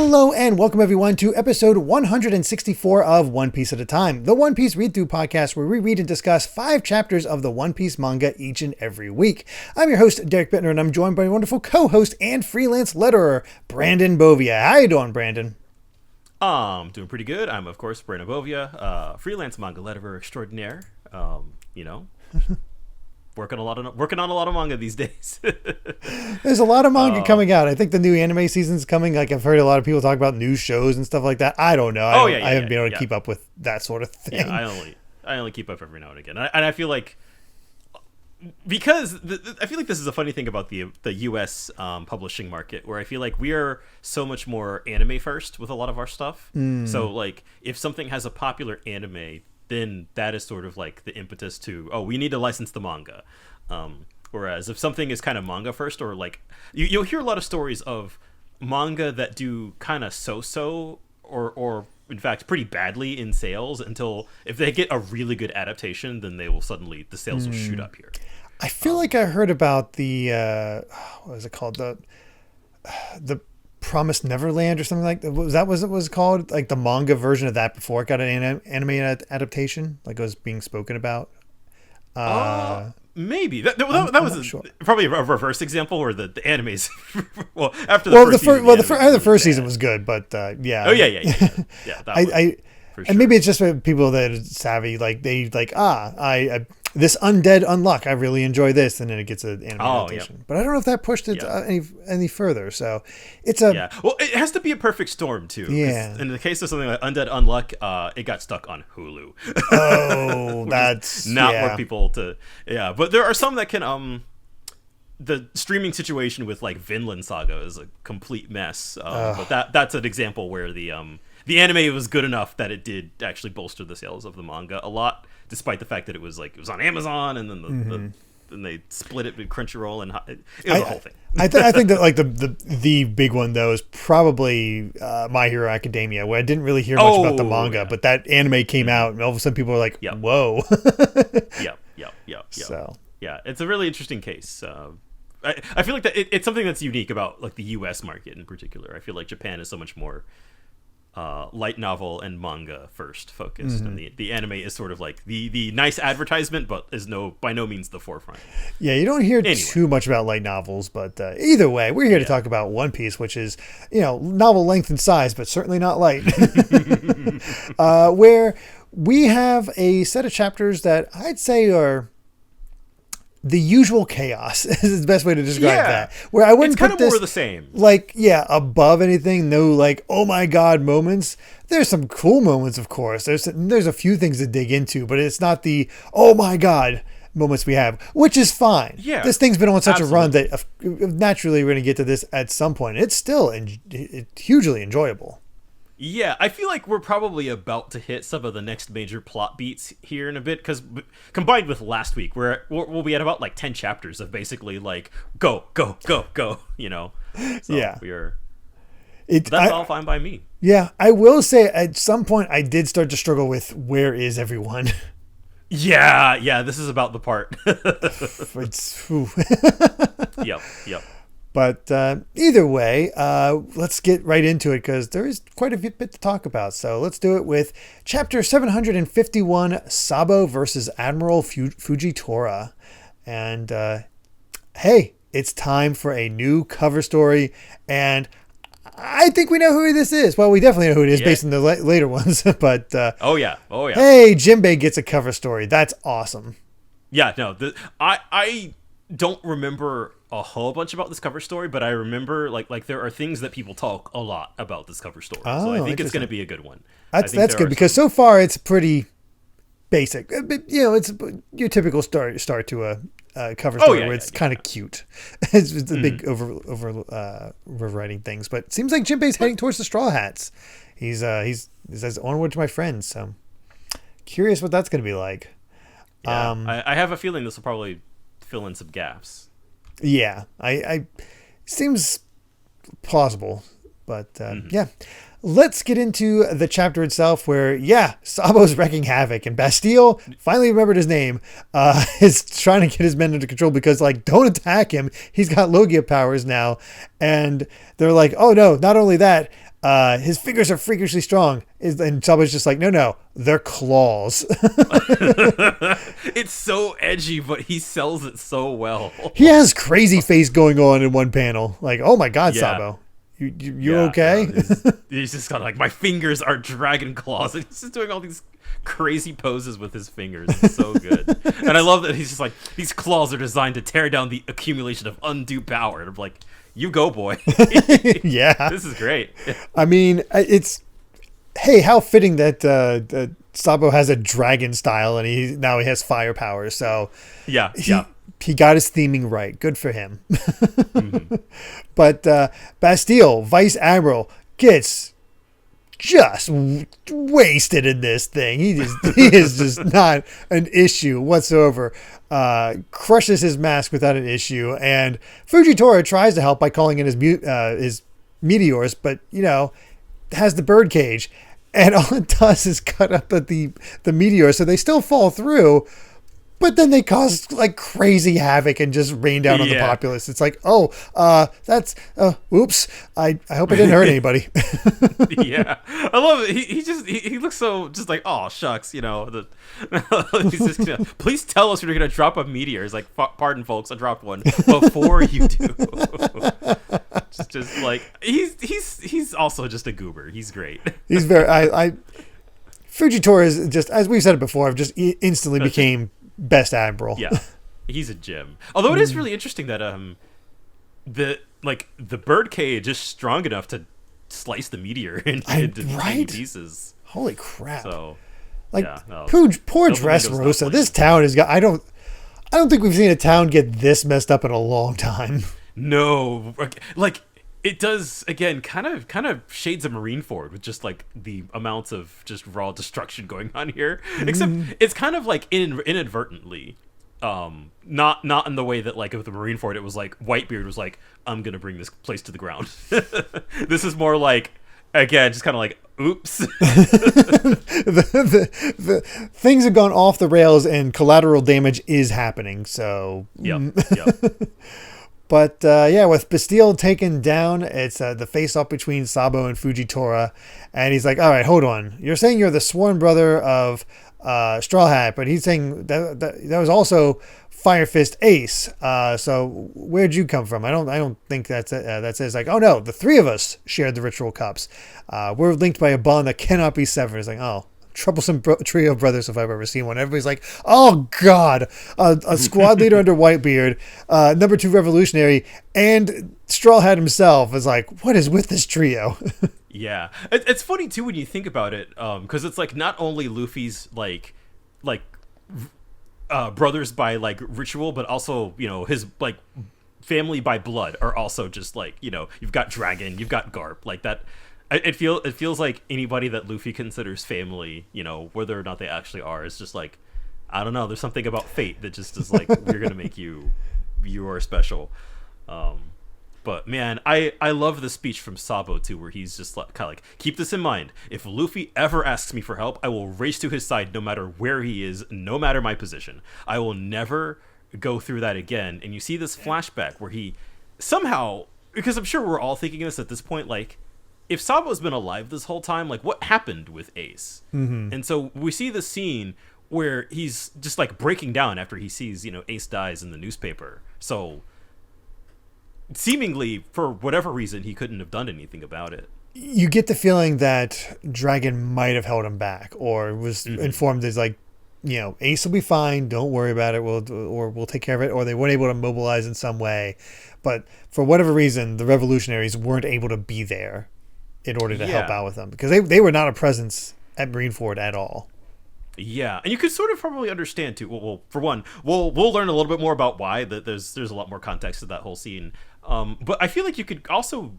Hello and welcome everyone to episode 164 of One Piece at a Time, the One Piece read-through podcast where we read and discuss 5 chapters of the One Piece manga each and every week. I'm your host, Derrick, and I'm joined by my wonderful co-host and freelance letterer, Brandon Bovia. How you doing, Brandon? Doing pretty good. I'm, of course, Brandon Bovia, freelance manga letterer extraordinaire. Working on a lot of manga these days. There's a lot of manga coming out. I think the new anime season's coming. Like, I've heard a lot of people talk about new shows and stuff like that. I don't know. I haven't been able to keep up with that sort of thing. Yeah, I only keep up every now and again. And I feel like, because I feel like this is a funny thing about the U.S. Publishing market, where I feel like we are so much more anime first with a lot of our stuff. So, like, if something has a popular anime, then that is sort of like the impetus to, we need to license the manga. Whereas if something is kind of manga first, or like you'll hear a lot of stories of manga that do kind of so-so or in fact pretty badly in sales until if they get a really good adaptation, then the sales will shoot up here. I feel like I heard about the what was it called, the Promised Neverland or something like that. Was that what it was called? Like the manga version of that before it got an anime adaptation, like it was being spoken about. Maybe that was sure. Probably a reverse example where the animes. Well, after the first season was good, but yeah. Oh yeah. And maybe it's just for people that are savvy, like they like this Undead Unluck, I really enjoy this, and then it gets an anime adaptation. But I don't know if that pushed it any further. So it's well, it has to be a perfect storm too. Yeah. In the case of something like Undead Unluck, it got stuck on Hulu. Oh, that's not more people to. Yeah, but there are some that can. The streaming situation with like Vinland Saga is a complete mess. But that's an example where the anime was good enough that it did actually bolster the sales of the manga a lot, despite the fact that it was on Amazon, and then then they split it with Crunchyroll, and it was a whole thing. I think that like the big one though is probably My Hero Academia, where I didn't really hear much about the manga, but that anime came out, and all of a sudden people were like, "Whoa!" Yep. So yeah, it's a really interesting case. I feel like that it's something that's unique about like the U.S. market in particular. I feel like Japan is so much more light novel and manga first focused, and the anime is sort of like the nice advertisement, but is by no means the forefront. Yeah, you don't hear too much about light novels, but either way, we're here to talk about One Piece, which is novel length and size, but certainly not light. Where we have a set of chapters that I'd say are the usual chaos is the best way to describe that. Where I wouldn't put this more the same. Like, above anything. No, like, oh my god moments. There's some cool moments, of course. There's a few things to dig into, but it's not the oh my god moments we have, which is fine. Yeah, this thing's been on such a run that naturally we're going to get to this at some point. It's still hugely enjoyable. Yeah, I feel like we're probably about to hit some of the next major plot beats here in a bit, because combined with last week, we'll be at about like 10 chapters of basically like go, So that's all fine by me. Yeah, I will say at some point I did start to struggle with where is everyone. Yeah, this is about the part. Yep. But either way, let's get right into it, because there is quite a bit to talk about. So let's do it with Chapter 751, Sabo versus Admiral Fujitora. And hey, it's time for a new cover story. And I think we know who this is. Well, we definitely know who it is based on the later ones. But Oh yeah. Hey, Jinbei gets a cover story. That's awesome. Yeah, no, I don't remember a whole bunch about this cover story, but I remember like there are things that people talk a lot about this cover story. So I think it's going to be a good one. That's good, because so far it's pretty basic. It's your typical start to a cover story where it's kind of cute. It's the big overriding things, but it seems like Jinbei's heading towards the Straw Hats. He says onward to my friends. So curious what that's going to be like. Yeah, I have a feeling this will probably fill in some gaps. Yeah, I seems plausible, but let's get into the chapter itself, where Sabo's wrecking havoc, and Bastille finally remembered his name, is trying to get his men under control, because like, don't attack him, he's got Logia powers now, and they're like, oh no, not only that, his fingers are freakishly strong. And Sabo's just like, no, they're claws. It's so edgy, but he sells it so well. He has crazy face going on in one panel. Like, oh my God, Sabo. You okay? He's just kind of like, my fingers are dragon claws. And he's just doing all these crazy poses with his fingers. It's so good. And I love that he's just like, these claws are designed to tear down the accumulation of undue power. And I'm like, you go, boy. Yeah. This is great. I mean, hey, how fitting that Sabo has a dragon style and now he has fire power. So he got his theming right. Good for him. Mm-hmm. But Bastille, Vice Admiral, gets just wasted in this thing. He is just not an issue whatsoever. Crushes his mask without an issue, and Fujitora tries to help by calling in his meteors, but has the bird cage, and all it does is cut up the meteors, so they still fall through. But then they cause like crazy havoc and just rain down on the populace. It's like, that's oops. I hope I didn't hurt anybody. Yeah, I love it. He looks so just like, oh shucks, he's just please tell us you're gonna drop a meteor. He's like, pardon folks, I dropped one before you do. just like he's also just a goober. He's great. He's very Fujitora is just, as we've said it before, just instantly became best admiral. Yeah, he's a gem. Although it is really interesting that the bird cage is strong enough to slice the meteor into tiny pieces. Holy crap! So, poor Dressrosa. This town has got. I don't think we've seen a town get this messed up in a long time. No, like it does again. Kind of shades of Marineford with just like the amounts of just raw destruction going on here. Except it's kind of like inadvertently. Not in the way that like with the Marineford it was like Whitebeard was like, I'm gonna bring this place to the ground. This is more like, again, just kind of like, oops. the things have gone off the rails and collateral damage is happening. So yep. But with Bastille taken down, it's the face-off between Sabo and Fujitora, and he's like, all right, hold on, you're saying you're the sworn brother of Straw Hat, but he's saying that was also Fire Fist Ace. So where'd you come from? I don't think that's like, oh no, the three of us shared the ritual cups. We're linked by a bond that cannot be severed. It's like, oh, troublesome trio of brothers if I've ever seen one. Everybody's like, oh god, a squad leader under Whitebeard, number 2 revolutionary, and Straw Hat himself is like, what is with this trio? Yeah, it's funny too when you think about it, because it's like not only Luffy's like brothers by like ritual, but also his like family by blood are also just like you've got Dragon, you've got Garp, like that. It feels like anybody that Luffy considers family, whether or not they actually are, is just like, I don't know. There's something about fate that just is like, we're gonna make you are special. But man, I love the speech from Sabo too, where he's just like, kind of like, keep this in mind. If Luffy ever asks me for help, I will race to his side no matter where he is, no matter my position. I will never go through that again. And you see this flashback where he somehow, because I'm sure we're all thinking this at this point, like, if Sabo's been alive this whole time, like, what happened with Ace? Mm-hmm. And so we see the scene where he's just like breaking down after he sees, Ace dies in the newspaper. So seemingly, for whatever reason, he couldn't have done anything about it. You get the feeling that Dragon might have held him back, or was informed as like, Ace will be fine, don't worry about it, we'll take care of it, or they weren't able to mobilize in some way. But for whatever reason, the revolutionaries weren't able to be there in order to help out with them, because they were not a presence at Marineford at all. Yeah, and you could sort of probably understand too. Well, for one, we'll learn a little bit more about why. That there's a lot more context to that whole scene. But I feel like you could also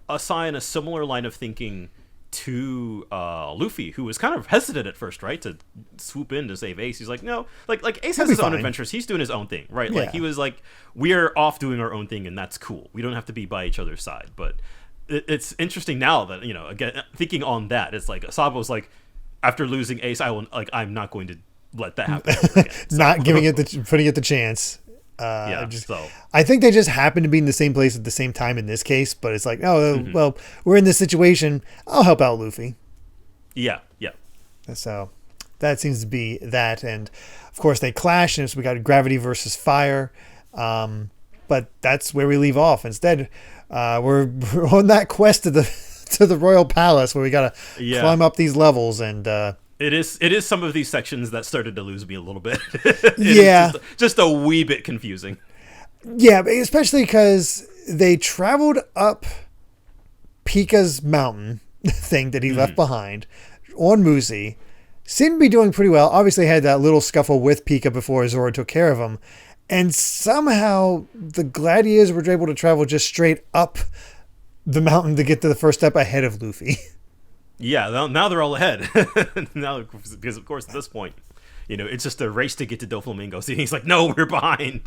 assign a similar line of thinking to Luffy, who was kind of hesitant at first, right, to swoop in to save Ace. He's like, no, like Ace has his own adventures. He's doing his own thing, right? Yeah. Like he was like, we're off doing our own thing, and that's cool. We don't have to be by each other's side, but. It's interesting now that again thinking on that, it's like Sabo's like, after losing Ace, I'm not going to let that happen ever again. Not putting it the chance. Yeah. I think they just happen to be in the same place at the same time in this case, but it's like, oh, well, we're in this situation. I'll help out Luffy. Yeah. Yeah. So that seems to be that. And of course they clash, and so we got gravity versus fire. But that's where we leave off. Instead, we're on that quest to the Royal Palace where we got to climb up these levels. And it is some of these sections that started to lose me a little bit. Just a wee bit confusing. Yeah, especially because they traveled up Pika's mountain thing that he left behind on Musi. Seemed to be doing pretty well. Obviously had that little scuffle with Pika before Zoro took care of him. And somehow the gladiators were able to travel just straight up the mountain to get to the first step ahead of Luffy. Yeah, now they're all ahead. Now, because of course at this point, it's just a race to get to Doflamingo. So he's like, no, we're behind.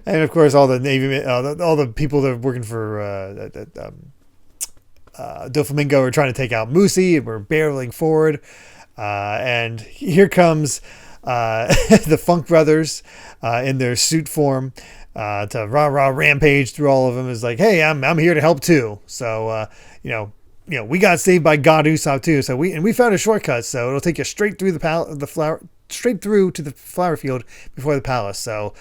And of course, all the Navy, all the people that are working for Doflamingo are trying to take out Musi, and we're barreling forward. And here comes the Funk Brothers in their suit form to rah rampage through all of them. Is like, hey, I'm here to help too. So we got saved by God Usopp too. So we found a shortcut. So it'll take you straight through straight through to the flower field before the palace. So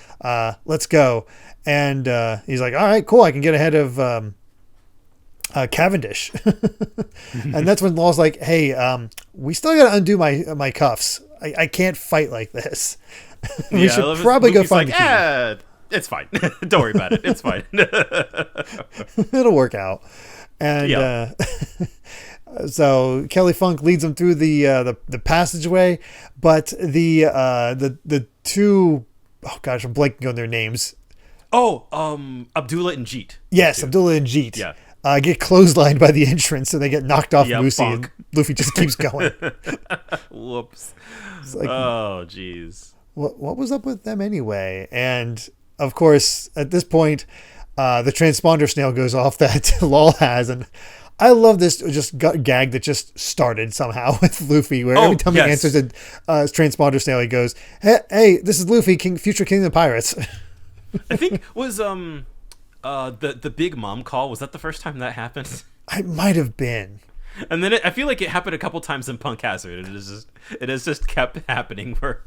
let's go. And he's like, all right, cool. I can get ahead of Cavendish. And that's when Law's like, hey, we still got to undo my cuffs. I can't fight like this. We should probably go find the key. Yeah, it's fine. Don't worry about it. It's fine. It'll work out. And so Kelly Funk leads them through the passageway, but the two, oh gosh, I'm blanking on their names. Abdullah and Jeet. Yes, Abdullah and Jeet. Yeah. Get clotheslined by the entrance, so they get knocked off Lucy, bonk. and Luffy just keeps going. Whoops. It's like, oh, jeez. What was up with them anyway? And of course, at this point, the transponder snail goes off that Law has, and I love this just gag that just started somehow with Luffy, where every time he answers a transponder snail, he goes, "Hey, this is Luffy, future king of the pirates." I think was the Big Mom call, was that the first time that happened? It might have been. And then I feel like it happened a couple times in Punk Hazard. It has just kept happening where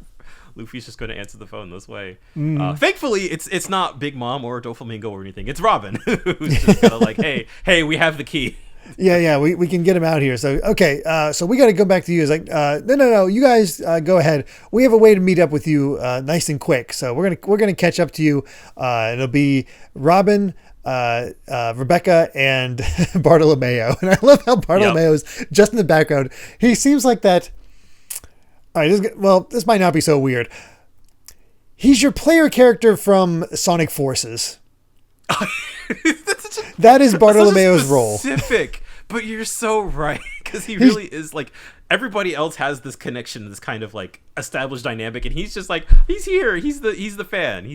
Luffy's just going to answer the phone this way. Thankfully, it's not Big Mom or Doflamingo or anything. It's Robin, who's just kind of like, hey, we have the key. Yeah, we can get him out here. So, okay, so we got to go back to you. It's like, no, you guys go ahead. We have a way to meet up with you nice and quick. So we're gonna catch up to you. It'll be Robin, Rebecca, and Bartolomeo. And I love how Bartolomeo's just in the background. He seems like that. All right, this might not be so weird. He's your player character from Sonic Forces. That is Bartolomeo's role. Specific, but you're so right, because he really is like, everybody else has this connection, this kind of like established dynamic, and he's just like, he's here, he's the fan.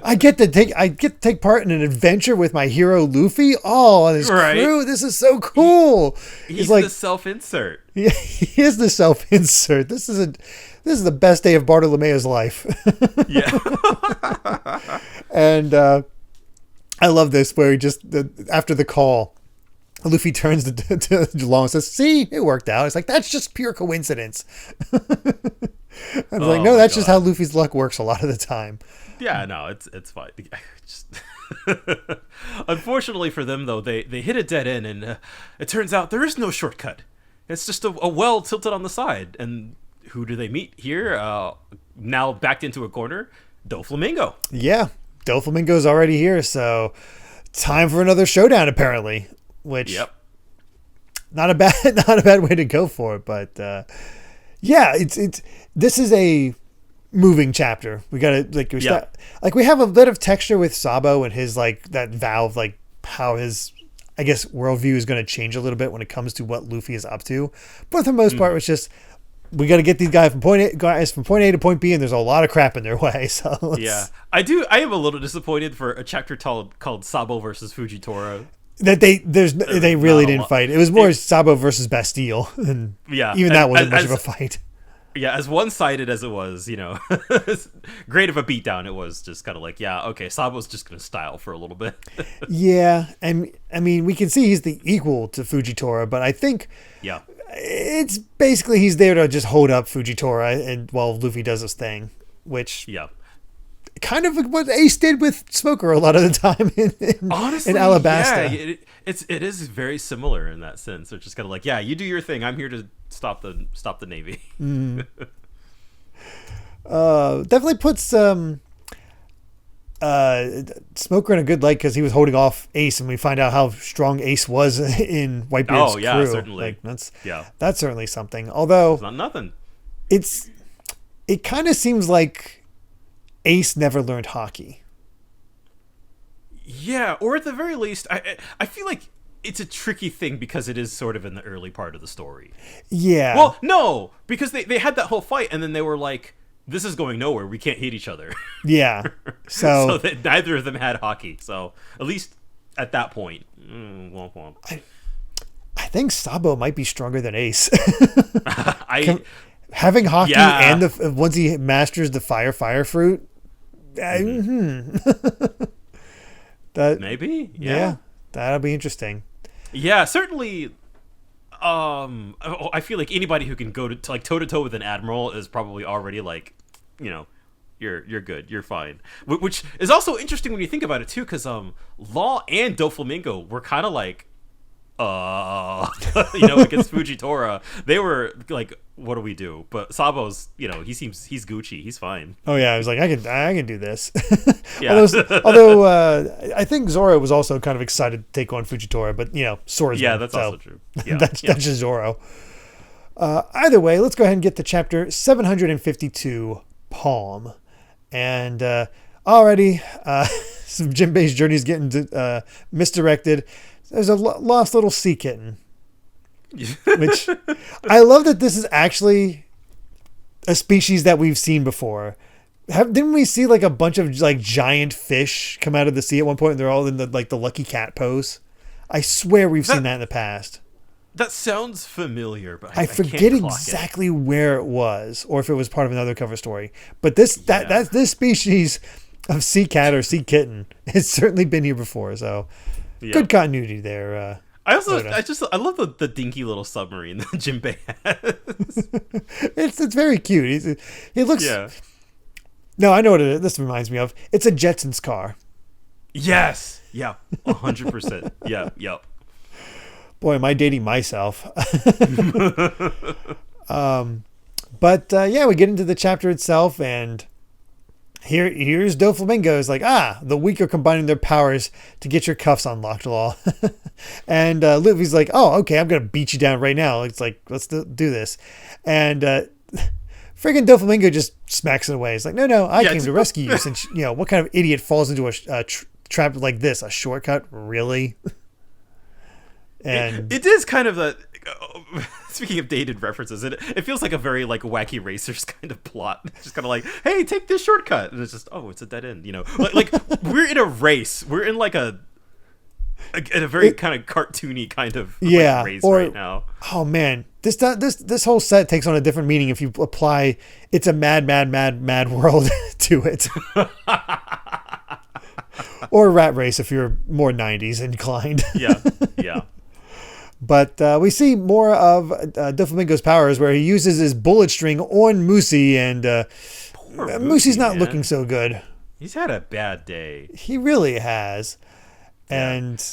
I get to take part in an adventure with my hero Luffy. Oh, and his crew. This is so cool. He's like the self-insert. Yeah, he is the self-insert. This is the best day of Bartolomeo's life. Yeah. And I love this where he just after the call, Luffy turns to Long and says, "See, it worked out." It's like, that's just pure coincidence. I'm like, no, that's just how Luffy's luck works a lot of the time. Yeah, no, it's fine. Unfortunately for them, though, they hit a dead end, and it turns out there is no shortcut. It's just a well tilted on the side. And who do they meet here? Now backed into a corner, Doflamingo. Yeah. Doflamingo's already here, so time for another showdown, apparently. Which, not a bad way to go for it, but this is a moving chapter. We gotta we have a bit of texture with Sabo and his like that valve, like how his worldview is going to change a little bit when it comes to what Luffy is up to. But for the most part, it's just, we got to get these guys from point A to point B, and there's a lot of crap in their way. So I am a little disappointed for a chapter called Sabo versus Fujitora. That they really didn't fight. It was more Sabo versus Bastille, and even that wasn't much of a fight. yeah, as one-sided as it was, as great of a beatdown, it was just kind of like, yeah, okay, Sabo's just gonna style for a little bit. Yeah, and I mean, we can see he's the equal to Fujitora, but I think Yeah. it's basically he's there to just hold up Fujitora and while Luffy does his thing, which Yeah. kind of what Ace did with Smoker a lot of the time Honestly, in Alabasta. yeah, it is very similar in that sense. It's just kind of like, yeah, you do your thing. I'm here to stop the Navy. Definitely puts Smoker in a good light because he was holding off Ace, and we find out how strong Ace was in Whitebeard's Oh yeah, crew. certainly. Like, Yeah, that's certainly something. Although it's not nothing. it kind of seems like Ace never learned hockey. Yeah, or at the very least, I feel like it's a tricky thing because it is sort of in the early part of the story. Yeah. Well, no, because they had that whole fight, and then they were like, "This is going nowhere. We can't hate each other." Yeah. So that neither of them had hockey. So at least at that point, womp womp. I think Sabo might be stronger than Ace. I Having hockey Yeah. and once he masters the fire fruit, that maybe yeah, that'll be interesting. Yeah, certainly. I feel like anybody who can go to like toe to toe with an admiral is probably already like, you're good, you're fine. Which is also interesting when you think about it too, because Law and Doflamingo were kind of like, against Fujitora, they were like, what do we do? But Sabo's, he's Gucci, he's fine. Oh yeah, I was like, I can do this. Yeah. although I think Zoro was also kind of excited to take on Fujitora, but swordsman. Yeah, that's also true. Yeah, that's just Zoro. Either way, let's go ahead and get to chapter 752, Palm, and already Jinbei's journey is getting misdirected. There's a lost little sea kitten, which I love that this is actually a species that we've seen before. Didn't we see like a bunch of like giant fish come out of the sea at one point? And they're all in the lucky cat pose. I swear we've seen that in the past. That sounds familiar, but I forget exactly where it was, or if it was part of another cover story. But this species of sea cat or sea kitten has certainly been here before. So. Yeah. Good continuity there. I love the dinky little submarine that Jinbei has. It's very cute. He looks. Yeah. No, I know what this reminds me of. It's a Jetsons car. Yes. Yeah. 100%. Yeah. Yep. Boy, am I dating myself. But we get into the chapter itself, and here's Doflamingo is like, the weak are combining their powers to get your cuffs unlocked, Law. And Luffy's like, oh, okay, I'm going to beat you down right now. It's like, let's do this. And friggin' Doflamingo just smacks it away. He's like, no, I came to rescue you since, what kind of idiot falls into a trap like this? A shortcut? Really? And it is kind of a... Speaking of dated references, it feels like a very like Wacky Racers kind of plot. It's just kind of like, hey, take this shortcut, and it's just, it's a dead end. Like we're in a race. We're in like a very kind of cartoony kind of race right now. Oh man, this whole set takes on a different meaning if you apply "It's a mad world" to it, or Rat Race if you're more '90s inclined. Yeah. But we see more of Doflamingo's powers where he uses his bullet string on Musi, and Musi's not looking so good. He's had a bad day. He really has. And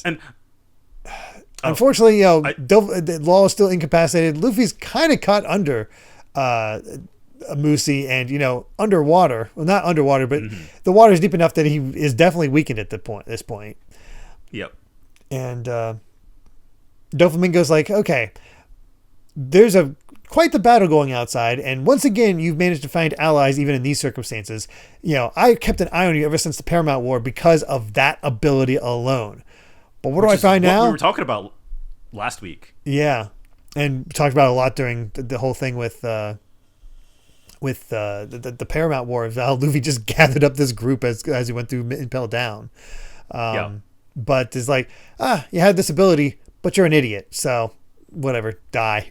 unfortunately, Law is still incapacitated. Luffy's kind of caught under Musi and, underwater. Well, not underwater, but the water's deep enough that he is definitely weakened at this point. Yep. And... Doflamingo's like, okay, there's quite the battle going outside, and once again, you've managed to find allies even in these circumstances. I kept an eye on you ever since the Paramount War because of that ability alone. But what do I find now? We were talking about last week. Yeah, and we talked about it a lot during the whole thing with the Paramount War. How Luffy just gathered up this group as he went through Impel Down. But it's like, you had this ability, but you're an idiot, so whatever, die.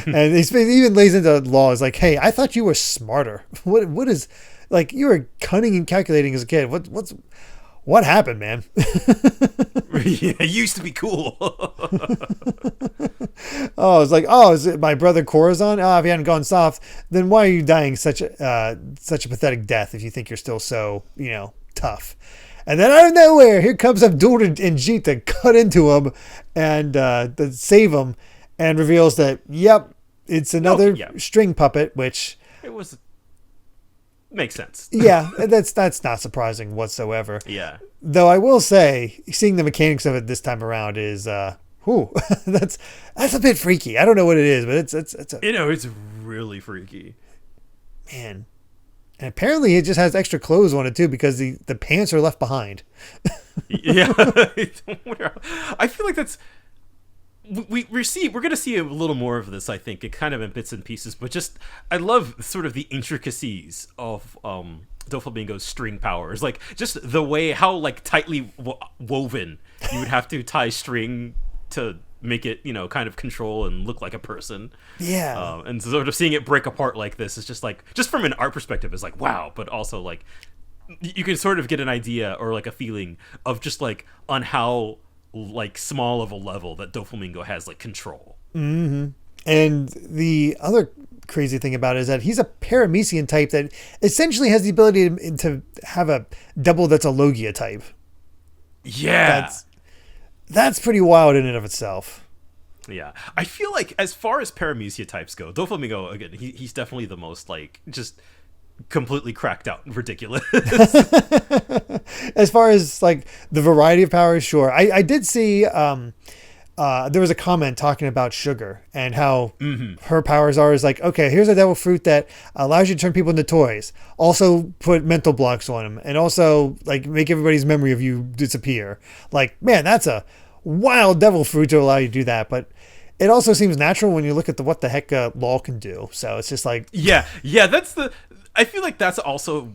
And he even lays into laws like, hey, I thought you were smarter. What is, like, you were cunning and calculating as a kid. What happened, man? Yeah, it used to be cool. Oh, it's like, oh, is it my brother Corazon? Oh, if he hadn't gone soft, then why are you dying such a pathetic death if you think you're still so, tough? And then out of nowhere, here comes Abdul and Jeet to cut into him and to save him, and reveals that, yep, it's another string puppet, which it was makes sense. Yeah, that's not surprising whatsoever. Yeah. Though I will say, seeing the mechanics of it this time around is, that's a bit freaky. I don't know what it is, but it's really freaky. Man. And apparently it just has extra clothes on it too, because the pants are left behind. Yeah. I feel like that's we're going to see a little more of this, I think, it kind of in bits and pieces, but just I love sort of the intricacies of Doflamingo's string powers, like just the way how like tightly woven you would have to tie string to make it, kind of control and look like a person. Yeah. And sort of seeing it break apart like this is just like, just from an art perspective, is like, wow. But also like, you can sort of get an idea or like a feeling of just like on how like small of a level that Doflamingo has like control. Mm-hmm. And the other crazy thing about it is that he's a paramecian type that essentially has the ability to have a double that's a Logia type. Yeah. That's pretty wild in and of itself. Yeah. I feel like as far as paramecia types go, Doflamingo, again, he's definitely the most like just completely cracked out and ridiculous. As far as like the variety of powers, sure. I did see there was a comment talking about Sugar and how her powers are is like, okay, here's a devil fruit that allows you to turn people into toys. Also put mental blocks on them, and also like make everybody's memory of you disappear. Like, man, that's a wild devil fruit to allow you to do that. But it also seems natural when you look at what the heck Law can do. So it's just like, yeah, I feel like that's also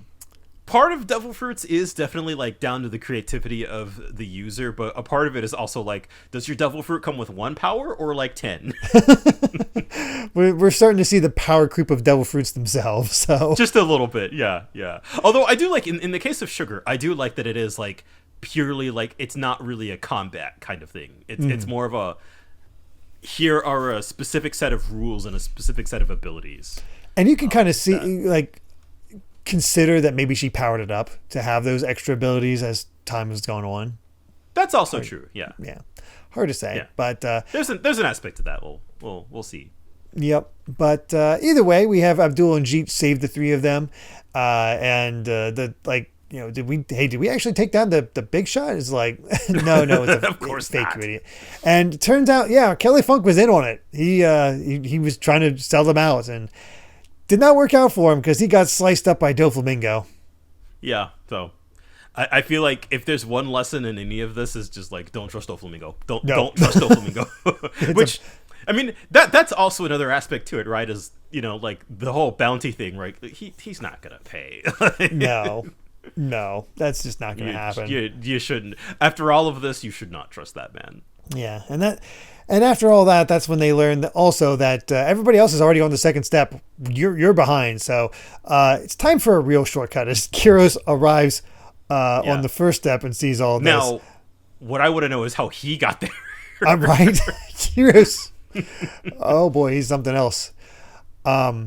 part of devil fruits is definitely like down to the creativity of the user, but a part of it is also like, does your devil fruit come with one power or like 10? We're starting to see the power creep of devil fruits themselves. So just a little bit. Yeah. Although I do like in the case of Sugar, I do like that it is like purely like, it's not really a combat kind of thing. It's more of a, here are a specific set of rules and a specific set of abilities. And you can kind of see like, consider that maybe she powered it up to have those extra abilities as time has gone on. That's also true. Yeah. Hard to say, but there's an aspect to that. We'll see. Yep. But either way, we have Abdul and Jeet save the three of them, and did we actually take down the big shot? It's like, no, it's of course fake, not. you idiot. And it turns out, Kelly Funk was in on it. He was trying to sell them out and did not work out for him because he got sliced up by Doflamingo. Yeah, so I feel like if there's one lesson in any of this is just like, don't trust Doflamingo. Don't trust Doflamingo. Which, I mean, that's also another aspect to it, right? Is, like the whole bounty thing, right? He's not gonna pay. No, that's just not gonna happen. You shouldn't. After all of this, you should not trust that man. Yeah, and after all that, that's when they learn that also that everybody else is already on the second step. You're behind, so it's time for a real shortcut. As Kyros arrives on the first step and sees all this. Now, what I want to know is how he got there. I'm right, Kyros. Oh boy, he's something else. But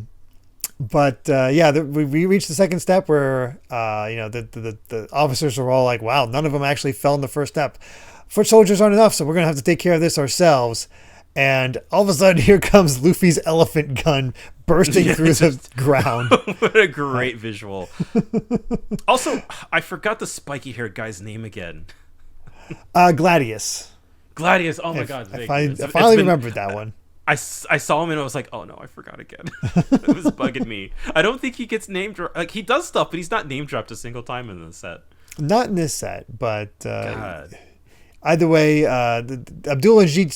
we reached the second step where the officers are all like, wow, none of them actually fell in the first step. Foot soldiers aren't enough, so we're gonna have to take care of this ourselves. And all of a sudden, here comes Luffy's elephant gun bursting through the ground. What a great visual! Also, I forgot the spiky-haired guy's name again. Gladius. Gladius. Oh my god! I finally remembered that one. I saw him and I was like, oh no, I forgot again. It was bugging me. I don't think he gets name dropped. Like, he does stuff, but he's not name dropped a single time in the set. Not in this set, but God. Either way, Abdul and Jeet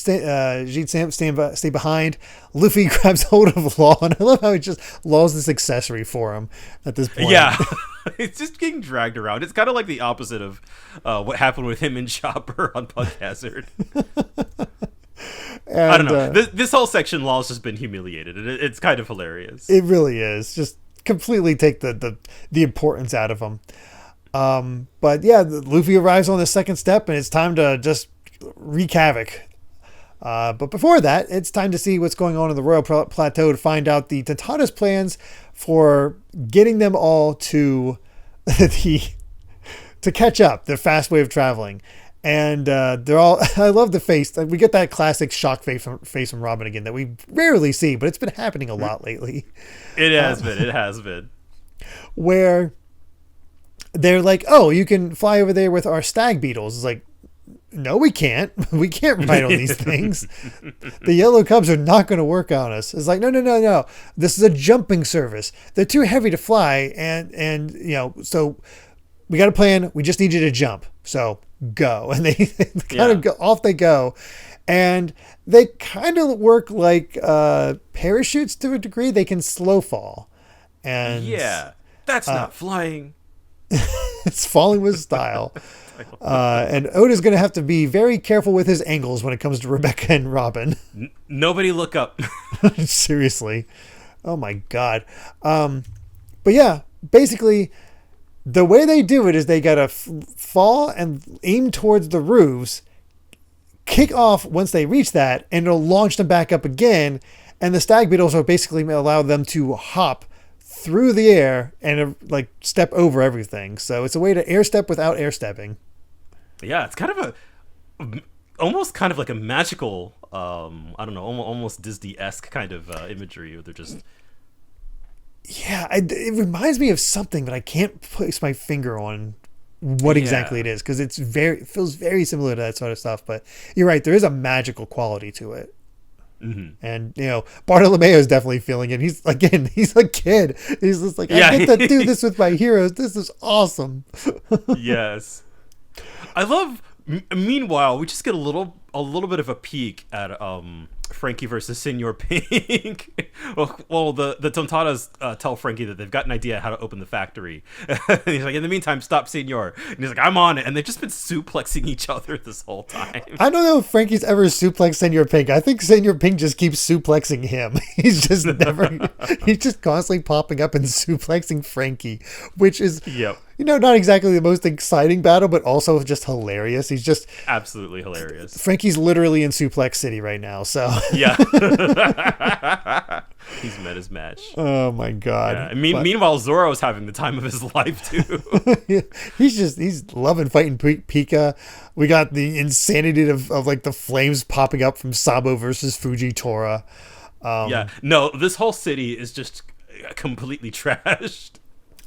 stay behind. Luffy grabs hold of Law, and I love how he just Law's this accessory for him at this point. Yeah, it's just getting dragged around. It's kind of like the opposite of what happened with him and Chopper on Pug Hazard. I don't And know. This whole section, Law's just been humiliated. It's kind of hilarious. it really is. Just completely take the importance out of him. But yeah, Luffy arrives on the second step, and it's time to just wreak havoc. But before that, it's time to see what's going on in the Royal Plateau to find out the Tontatta's plans for getting them all to to catch up, their fast way of traveling. And they're all, I love the face. We get that classic shock face from Robin again that we rarely see, but it's been happening a lot lately. It has been. Where they're like, oh, you can fly over there with our stag beetles. It's like, no, we can't. We can't ride on these things. The yellow cubs are not going to work on us. It's like, no. This is a jumping service. They're too heavy to fly. And so we got a plan. We just need you to jump. So go. And they kind of go off they go. And they kind of work like parachutes to a degree. They can slow fall. And yeah, that's not flying. It's falling with style. And Oda's going to have to be very careful with his angles when it comes to Rebecca and Robin. Nobody look up. Seriously. Oh my God. But yeah, basically the way they do it is they got to fall and aim towards the roofs, kick off once they reach that, and it'll launch them back up again. And the stag beetles will basically allow them to hop through the air and like step over everything. So it's a way to air step without air stepping. Yeah, it's kind of almost kind of like a magical, I don't know, almost Disney-esque kind of imagery. Where they're just, yeah, it reminds me of something, but I can't place my finger on what exactly it is because it feels very similar to that sort of stuff. But you're right, there is a magical quality to it. Mm-hmm. And Bartolomeo is definitely feeling it. He's a kid. He's just like, I get to do this with my heroes. This is awesome. Yes, I love. Meanwhile, we just get a little bit of a peek at Frankie versus Senor Pink. well, the Tontattas tell Frankie that they've got an idea how to open the factory. And he's like, in the meantime, stop, Senor. And he's like, I'm on it. And they've just been suplexing each other this whole time. I don't know if Frankie's ever suplexed Senor Pink. I think Senor Pink just keeps suplexing him. He's just he's just constantly popping up and suplexing Frankie, which is, not exactly the most exciting battle, but also just hilarious. He's just absolutely hilarious. Frankie's literally in Suplex City right now, so yeah. He's met his match. Oh my God. Yeah. Meanwhile, Zoro's having the time of his life too. he's loving fighting Pika. We got the insanity of like the flames popping up from Sabo versus Fujitora. This whole city is just completely trashed.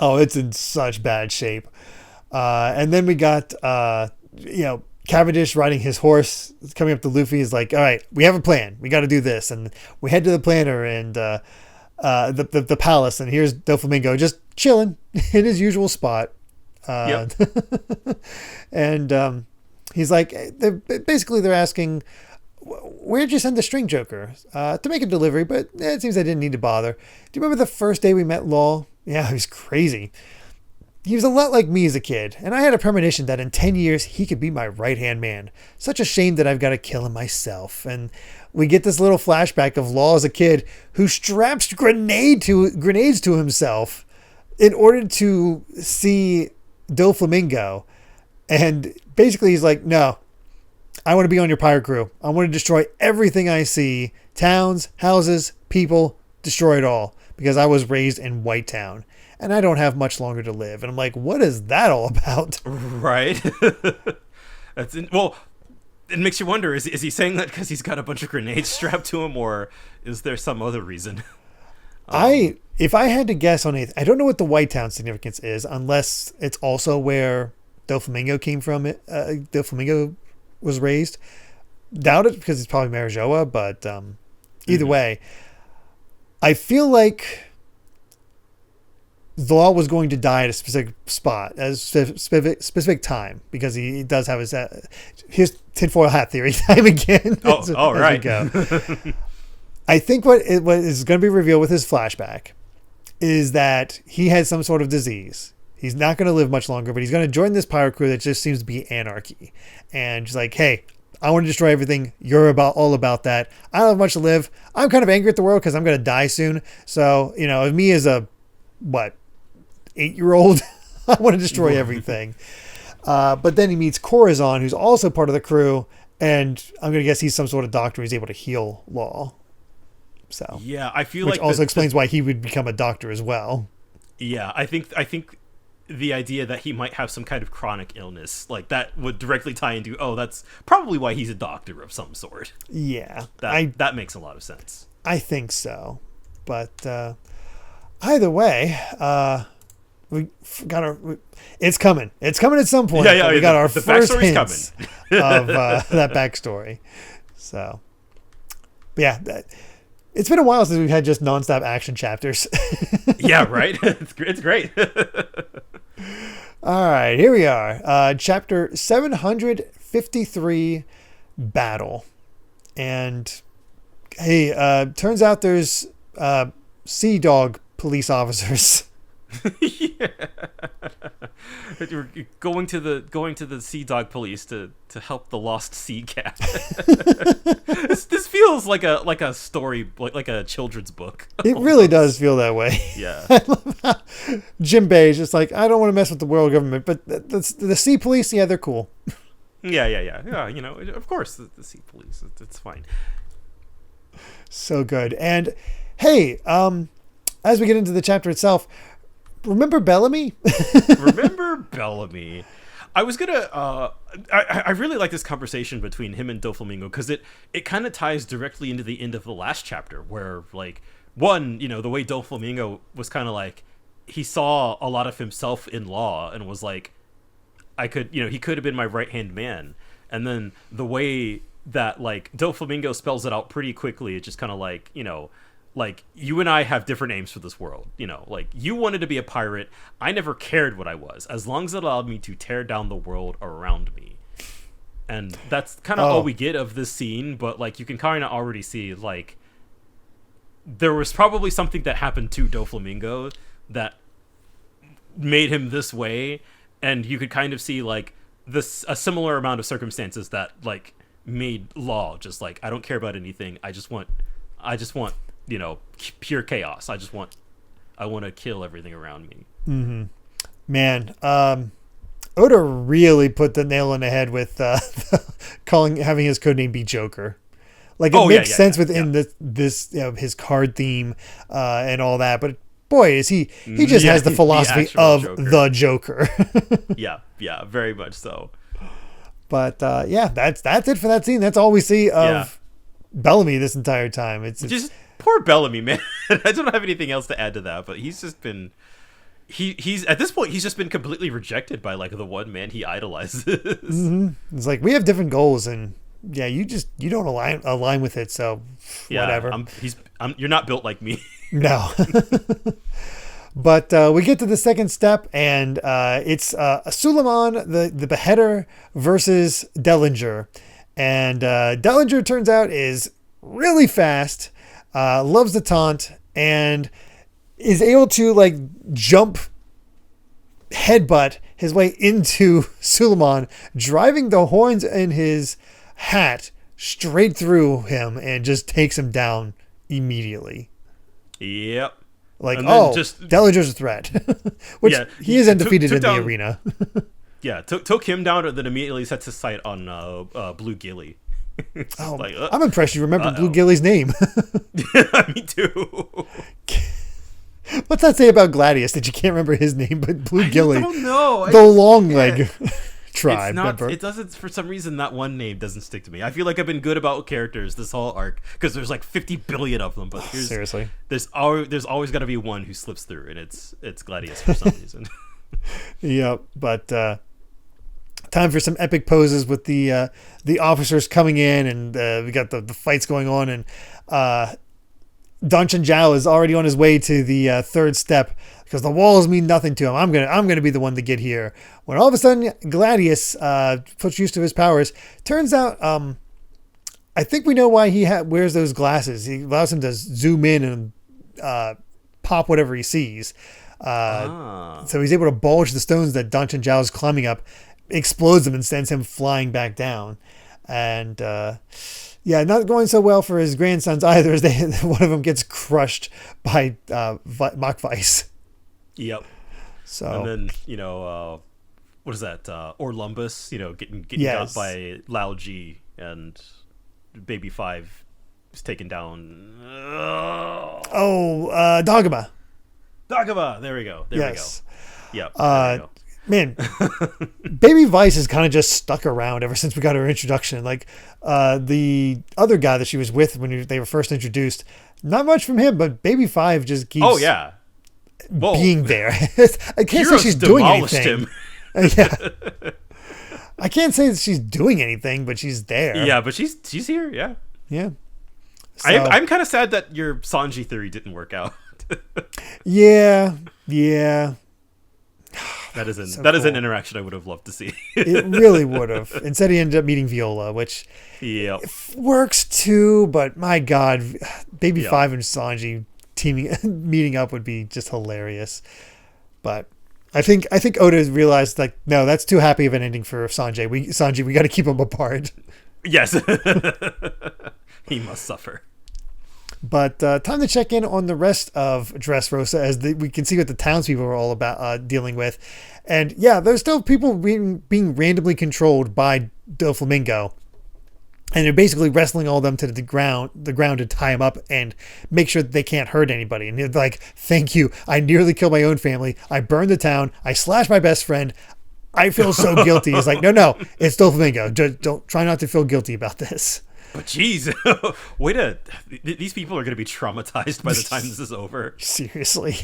Oh, it's in such bad shape. And then we got Cavendish riding his horse, coming up to Luffy. Is like, all right, we have a plan. We got to do this. And we head to the planter and the palace. And here's Doflamingo just chilling in his usual spot. And he's like, they're asking, where'd you send the string joker? To make a delivery, but it seems I didn't need to bother. Do you remember the first day we met Law? Yeah, he was crazy. He was a lot like me as a kid, and I had a premonition that in 10 years he could be my right-hand man. Such a shame that I've got to kill him myself. And we get this little flashback of Law as a kid who straps grenades to himself in order to see Doflamingo. And basically he's like, no, I want to be on your pirate crew. I want to destroy everything I see. Towns, houses, people, destroy it all. Because I was raised in White Town. And I don't have much longer to live. And I'm like, what is that all about? Right. Well, it makes you wonder, is he saying that because he's got a bunch of grenades strapped to him, or is there some other reason? If I had to guess on it, I don't know what the White Town significance is, unless it's also where Doflamingo came from. Doflamingo was raised. Doubt it, because it's probably Marijoa, but either way, I feel like the Law was going to die at a specific spot, at a specific time, because he does have his tinfoil hat theory time again. Right. Go. I think what is going to be revealed with his flashback is that he had some sort of disease. He's not going to live much longer, but he's going to join this pirate crew that just seems to be anarchy. And just like, hey, I want to destroy everything. You're all about that. I don't have much to live. I'm kind of angry at the world because I'm going to die soon. So, me as a, 8-year-old, I want to destroy everything. But then he meets Corazon, who's also part of the crew. And I'm going to guess he's some sort of doctor who's able to heal Law. So yeah, I feel which like also explains why he would become a doctor as well. Yeah, I think the idea that he might have some kind of chronic illness, like that would directly tie into, that's probably why he's a doctor of some sort. Yeah. That makes a lot of sense. I think so. But either way, it's coming. It's coming at some point. Yeah, we got our the first backstory's hints of that backstory. So, but yeah, it's been a while since we've had just nonstop action chapters. Yeah, right? It's great. All right, here we are. Chapter 753, Battle. And, hey, turns out there's sea dog police officers. Yeah. We're going to the sea dog police to help the lost sea cat. This feels like a story, like a children's book. It really does feel that way. Yeah. I love how Jinbei is just like, I don't want to mess with the world government, but the sea police, yeah, they're cool. Yeah. Of course, the sea police, it's fine. So good. And hey, as we get into the chapter itself, remember Bellamy? Remember Bellamy? I was gonna. I really like this conversation between him and Doflamingo because it kind of ties directly into the end of the last chapter, where the way Doflamingo was kind of like, he saw a lot of himself in Law and was like, he could have been my right hand man, and then the way that Doflamingo spells it out pretty quickly, it's just kind of like, you and I have different aims for this world. You wanted to be a pirate. I never cared what I was, as long as it allowed me to tear down the world around me. And that's kind of all we get of this scene, but you can kind of already see there was probably something that happened to Doflamingo that made him this way, and you could kind of see a similar amount of circumstances that made Law just I don't care about anything. I just want pure chaos. I want to kill everything around me. Mm-hmm. Man, Oda really put the nail on the head with having his codename be Joker. It makes sense within this his card theme and all that, but boy, is he just has the philosophy of Joker. The Joker. yeah, very much so. But that's it for that scene. That's all we see of Bellamy this entire time. It's just poor Bellamy, man. I don't have anything else to add to that, but he's just been he's at this point he's just been completely rejected by the one man he idolizes. Mm-hmm. It's we have different goals, and you don't align with it, so whatever. You're not built like me. No. But we get to the second step, and it's Suleiman, the beheader, versus Dellinger. And Dellinger, turns out, is really fast, loves the taunt, and is able to jump, headbutt his way into Suleiman, driving the horns in his hat straight through him and just takes him down immediately. Yep. Dellinger's a threat. Which he is undefeated in the arena. Yeah, took him down and then immediately sets his sight on Blue Gilly. I'm impressed you remember Blue Gilly's name. Me too. What's that say about Gladius that you can't remember his name, but Blue Gilly? I don't know. The long leg tribe. It doesn't, for some reason, that one name doesn't stick to me. I feel like I've been good about characters this whole arc because there's 50 billion of them, but seriously, there's always got to be one who slips through, and it's Gladius for some reason. Yeah, but time for some epic poses with the officers coming in, and we got the fights going on, and Danchan Zhao is already on his way to the third step because the walls mean nothing to him. I'm gonna be the one to get here. When all of a sudden Gladius puts use to his powers, turns out I think we know why he wears those glasses. He allows him to zoom in and pop whatever he sees. So he's able to bulge the stones that Danchan Zhao is climbing up, explodes them, and sends him flying back down. And yeah, not going so well for his grandsons either, as one of them gets crushed by Mach Vice. Yep. So and then what is that? Orlumbus, getting Yes. got by Lao G, and Baby Five is taken down. Dogma. Dagobah. There we go. Yes. We go. Yep. There we go. Man, Baby Vice has kind of just stuck around ever since we got her introduction. Like the other guy that she was with when they were first introduced, not much from him, but Baby Five just keeps being there. I can't say she's doing anything. Yeah, I can't say that she's doing anything, but she's there. Yeah, but she's here. Yeah. Yeah. So, I'm kind of sad that your Sanji theory didn't work out. Yeah. That is So an cool. interaction I would have loved to see. It really would have. Instead, he ended up meeting Viola, which works too. But my God, Baby Five and Sanji meeting up would be just hilarious. But I think Oda realized, like, no, that's too happy of an ending for Sanji. We got to keep them apart. Yes, he must suffer. But time to check in on the rest of Dressrosa, as we can see what the townspeople are all about dealing with. And yeah, there's still people being randomly controlled by Doflamingo. And they're basically wrestling all of them to the ground to tie them up and make sure that they can't hurt anybody. And they're like, thank you. I nearly killed my own family. I burned the town. I slashed my best friend. I feel so guilty. He's like, no, it's Doflamingo. Don't try not to feel guilty about this. But geez, these people are going to be traumatized by the time this is over. Seriously.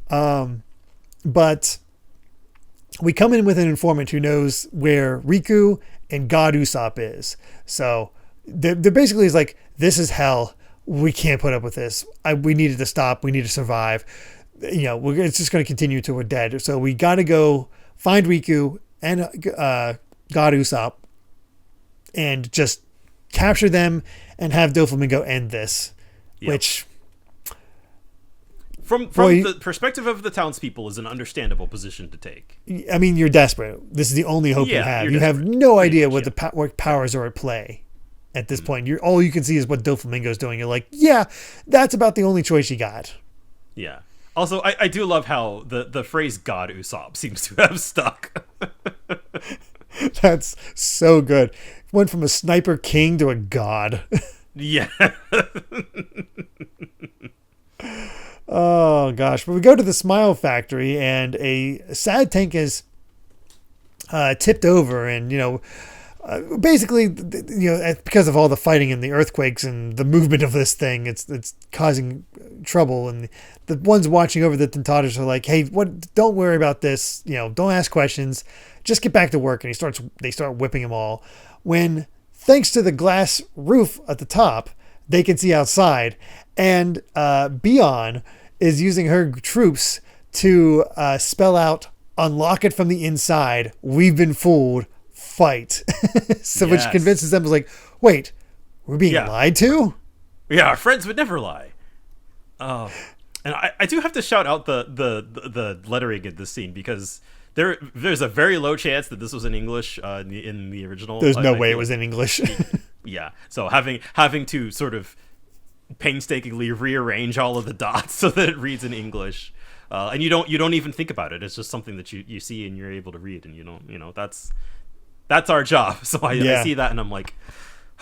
But we come in with an informant who knows where Riku and God Usopp is. So they're basically is like, this is hell. We can't put up with this. We needed to stop. We need to survive. It's just going to continue till we're dead. So we got to go find Riku and God Usopp and just capture them and have Doflamingo end this. Yep. Which, from the perspective of the townspeople, is an understandable position to take. I mean, you're desperate. This is the only hope you have. You have no idea what what powers are at play at this point. All you can see is what Doflamingo's doing. You're like, yeah, that's about the only choice you got. Yeah. Also, I do love how the phrase God Usopp seems to have stuck. That's so good. Went from a sniper king to a god. Yeah. Oh, gosh. But we go to the Smile Factory, and a sad tank is tipped over. And, basically, because of all the fighting and the earthquakes and the movement of this thing, it's causing trouble. And the ones watching over the Tentatas are like, hey, don't worry about this. Don't ask questions. Just get back to work. And they start whipping them all. When, thanks to the glass roof at the top, they can see outside. And Bion is using her troops to spell out, unlock it from the inside. We've been fooled. Fight. Which convinces them, like, wait, we're being lied to? Yeah, our friends would never lie. And I do have to shout out the lettering in this scene, because there's a very low chance that this was in English in the original. There's no way it was in English. Yeah, so having to sort of painstakingly rearrange all of the dots so that it reads in English, and you don't even think about it. It's just something that you see and you're able to read, and that's our job. So I see that and I'm like,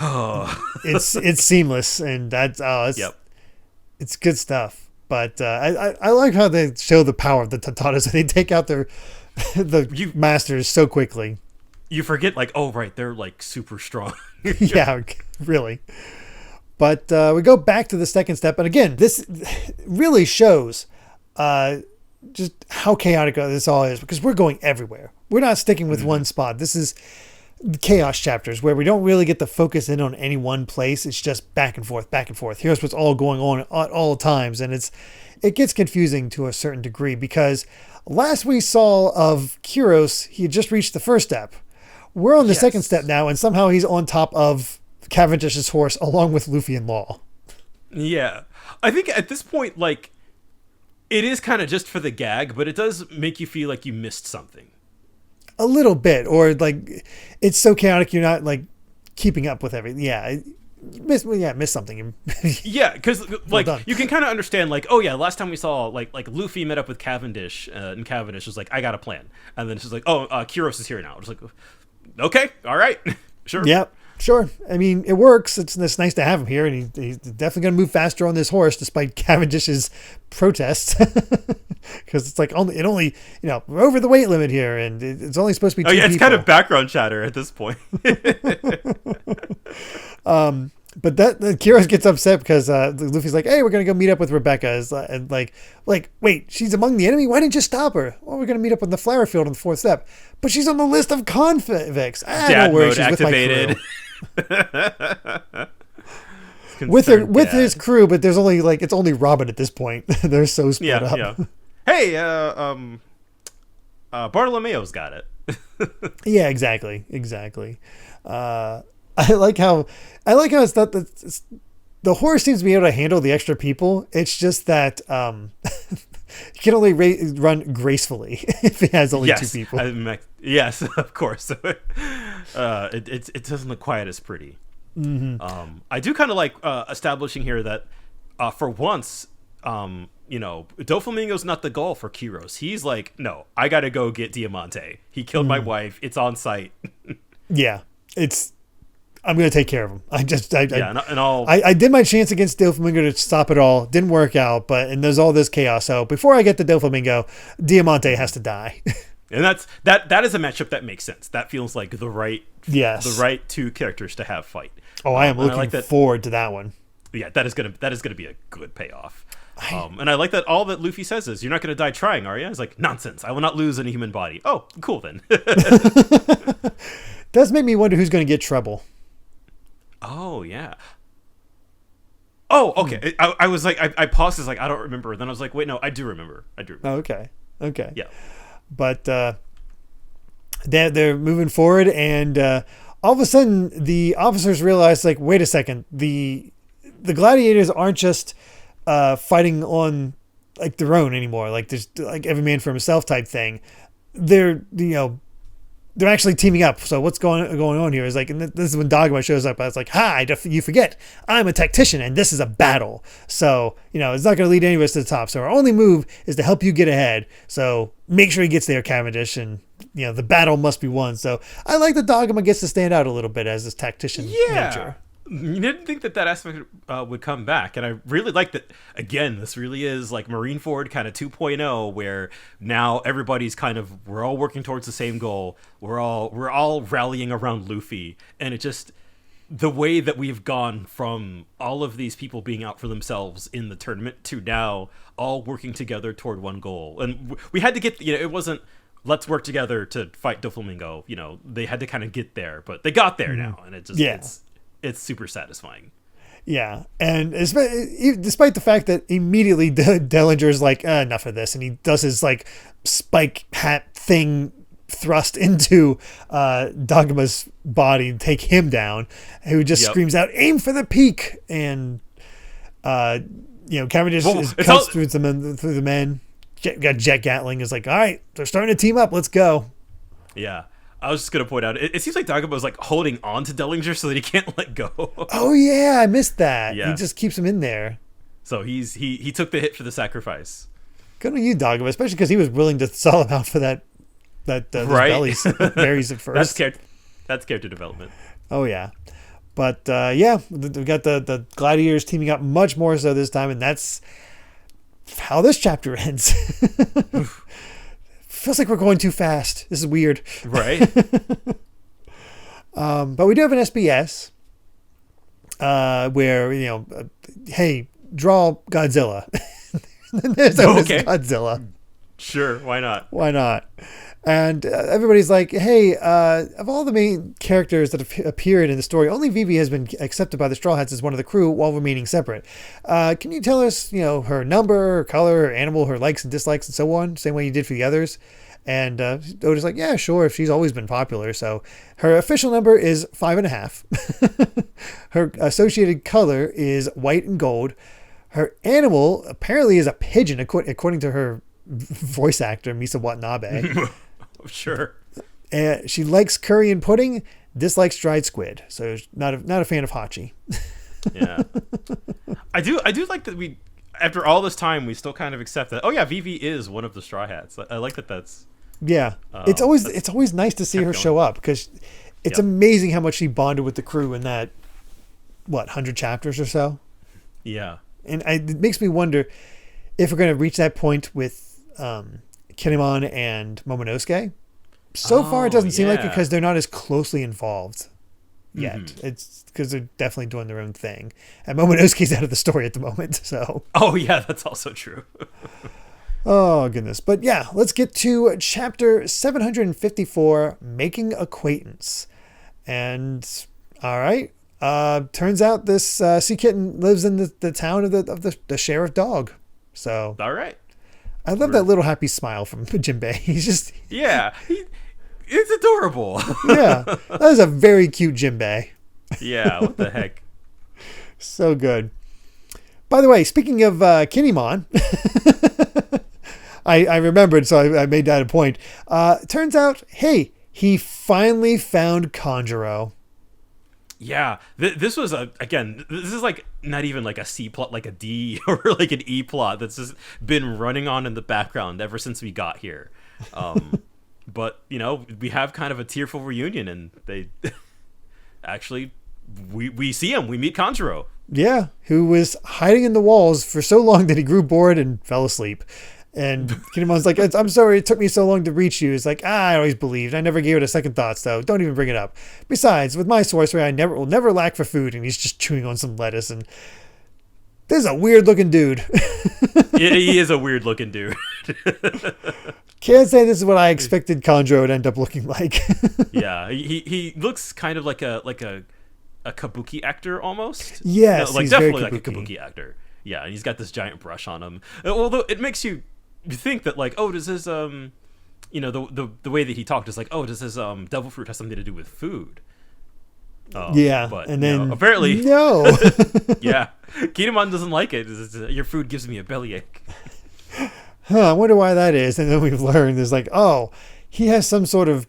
oh, it's seamless, and it's good stuff. But I like how they show the power of the Tentatas. They take out the masters so quickly. You forget, like, oh right, they're like super strong. Yeah, really. But we go back to the second step, and again, this really shows just how chaotic this all is, because we're going everywhere. We're not sticking with one spot. This is chaos chapters where we don't really get to focus in on any one place. It's just back and forth, back and forth. Here's what's all going on at all times, and it gets confusing to a certain degree, because last we saw of Kyros, he had just reached the first step. We're on the second step now, and somehow he's on top of Cavendish's horse along with Luffy and Law. Yeah. I think at this point, like, it is kind of just for the gag, but it does make you feel like you missed something. A little bit, or like it's so chaotic you're not like keeping up with everything. Yeah. Missed something. Yeah, because like done. you can kind of understand, like, oh yeah, last time we saw like Luffy met up with Cavendish, and Cavendish was like, I got a plan, and then it's just like, oh, Kyros is here now. It's like, okay, all right, sure. Yep, sure. I mean, it works. It's nice to have him here, and he's definitely going to move faster on this horse despite Cavendish's protests. Because it's like only we're over the weight limit here, and it's only supposed to be two it's people. kind of background chatter at this point. But that Kyros gets upset because Luffy's like, "Hey, we're gonna go meet up with Rebecca," and like, wait, she's among the enemy. Why didn't you stop her? Well, we're gonna meet up on the flower field on the fourth step, but she's on the list of convicts. Dad don't worry, mode she's activated. with his crew, but there's only it's only Robin at this point. They're so split up. Yeah. Hey, Bartolomeo's got it. Yeah, exactly. I like how it's not that the horse seems to be able to handle the extra people. It's just that he can only run gracefully if he has only two people. Yes, of course. It doesn't look quite as pretty. Mm-hmm. I do kind of like establishing here that for once, Doflamingo's not the goal for Kyros. He's like, no, I got to go get Diamante. He killed my wife. It's on site. Yeah, I'm going to take care of him. I did my chance against Doflamingo to stop it all. Didn't work out, and there's all this chaos. So before I get to Doflamingo, Diamante has to die. And that is a matchup that makes sense. That feels like the right two characters to have fight. Oh, I am looking forward to that one. Yeah, that is gonna be a good payoff. And I like that all that Luffy says is, "You're not gonna die trying, are you?" It's like, nonsense. I will not lose any human body. Oh, cool then. Does make me wonder who's going to get trouble. Oh yeah. Oh, okay. I was like, I paused. It's like, I don't remember. Then I was like, wait, no, I do remember. Oh, okay. Yeah. But they're moving forward, and all of a sudden the officers realize, like, wait a second, the gladiators aren't just fighting on like their own anymore. Like there's like every man for himself type thing. They're they're actually teaming up. So what's going on here is like, and this is when Dogma shows up. I was like, hi, you forget, I'm a tactician and this is a battle. So, it's not going to lead any of us to the top. So our only move is to help you get ahead. So make sure he gets there, Cavendish, and, the battle must be won. So I like that Dogma gets to stand out a little bit as this tactician nature. You didn't think that aspect would come back, and I really like that. Again, this really is like Marineford kind of 2.0, where now everybody's we're all working towards the same goal. We're all rallying around Luffy, and it just, the way that we've gone from all of these people being out for themselves in the tournament to now all working together toward one goal. And we had to get, it wasn't, let's work together to fight Doflamingo. They had to kind of get there, but they got there now, and it just it's super satisfying. Yeah, and despite the fact that immediately Dellinger's like, enough of this, and he does his like spike hat thing thrust into Dogma's body and take him down, who just screams out, aim for the peak, and Cavendish cuts through the men. Got Jet Gatling is like, all right, they're starting to team up, let's go. Yeah. I was just going to point out, it seems like Dagobah was like holding on to Dellinger so that he can't let go. Oh yeah, I missed that. Yeah. He just keeps him in there. So he took the hit for the sacrifice. Good on you, Dagobah, especially because he was willing to sell him out for that bellies berries at first. That's character development. Oh yeah. But we got the gladiators teaming up much more so this time, and that's how this chapter ends. Feels like we're going too fast. This is weird. Right. But we do have an SBS where, hey, draw Godzilla. There's always Godzilla. Sure, why not? Why not? And everybody's like, hey, of all the main characters that have appeared in the story, only Vivi has been accepted by the Straw Hats as one of the crew while remaining separate. Can you tell us, her number, her color, her animal, her likes and dislikes, and so on, same way you did for the others? And Oda's like, yeah, sure, if she's always been popular. So her official number is 5.5. Her associated color is white and gold. Her animal apparently is a pigeon, according to her voice actor, Misa Watanabe. Sure. She likes curry and pudding, dislikes dried squid, so not a fan of Hachi. Yeah, I do like that we, after all this time, we still kind of accept that. Oh yeah, Vivi is one of the Straw Hats. I like that. That's it's always nice to see her show up, because it's amazing how much she bonded with the crew in that 100 chapters or so. Yeah, and it makes me wonder if we're going to reach that point with Kinemon and Momonosuke. So far, it doesn't seem like it, because they're not as closely involved yet. Mm-hmm. It's because they're definitely doing their own thing, and Momonosuke's out of the story at the moment. So, oh yeah, that's also true. Oh goodness, but yeah, let's get to chapter 754, Making Acquaintance. And all right, turns out this sea kitten lives in the town of the sheriff dog. So all right, I love that little happy smile from Jinbei. He's just it's adorable. Yeah, that is a very cute Jinbei. Yeah, what the heck? So good. By the way, speaking of Kinemon, I remembered, so I made that a point. Turns out, hey, he finally found Kanjuro. Yeah, this was this is like not even like a C plot, like a D or like an E plot that's just been running on in the background ever since we got here. But we have kind of a tearful reunion, and they actually we see him. We meet Kanjuro. Yeah, who was hiding in the walls for so long that he grew bored and fell asleep. And Kinemon's like, I'm sorry it took me so long to reach you. It's like, I always believed. I never gave it a second thought, so don't even bring it up. Besides, with my sorcery, I will never lack for food. And he's just chewing on some lettuce. And this is a weird-looking dude. He is a weird-looking dude. Can't say this is what I expected Kanjuro to end up looking like. Yeah, he looks kind of like a kabuki actor almost. Yes, like definitely like a kabuki actor. Yeah, and he's got this giant brush on him. Although it makes you think that, like, oh, does his the way that he talked is like, oh, does his devil fruit have something to do with food? Yeah, but and then apparently no. Yeah, Kinemon doesn't like it. Your food gives me a bellyache. I wonder why that is. And then we've learned there's like, oh, he has some sort of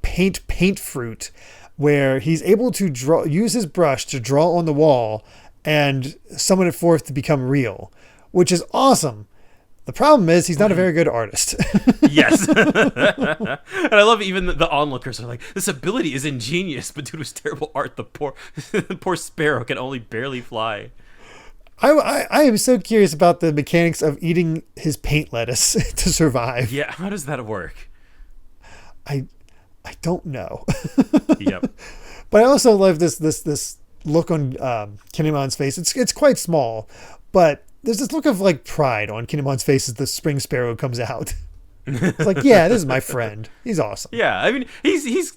paint fruit where he's able to use his brush to draw on the wall and summon it forth to become real, which is awesome. The problem is he's not a very good artist. Yes. And I love even the onlookers are like, this ability is ingenious, but due to his terrible art, the poor sparrow can only barely fly. I am so curious about the mechanics of eating his paint lettuce to survive. Yeah, how does that work? I don't know. Yep. But I also love this look on Kinemon's face. It's quite small, but there's this look of like pride on Kinemon's face as the spring sparrow comes out. It's like, yeah, this is my friend. He's awesome. Yeah, I mean, he's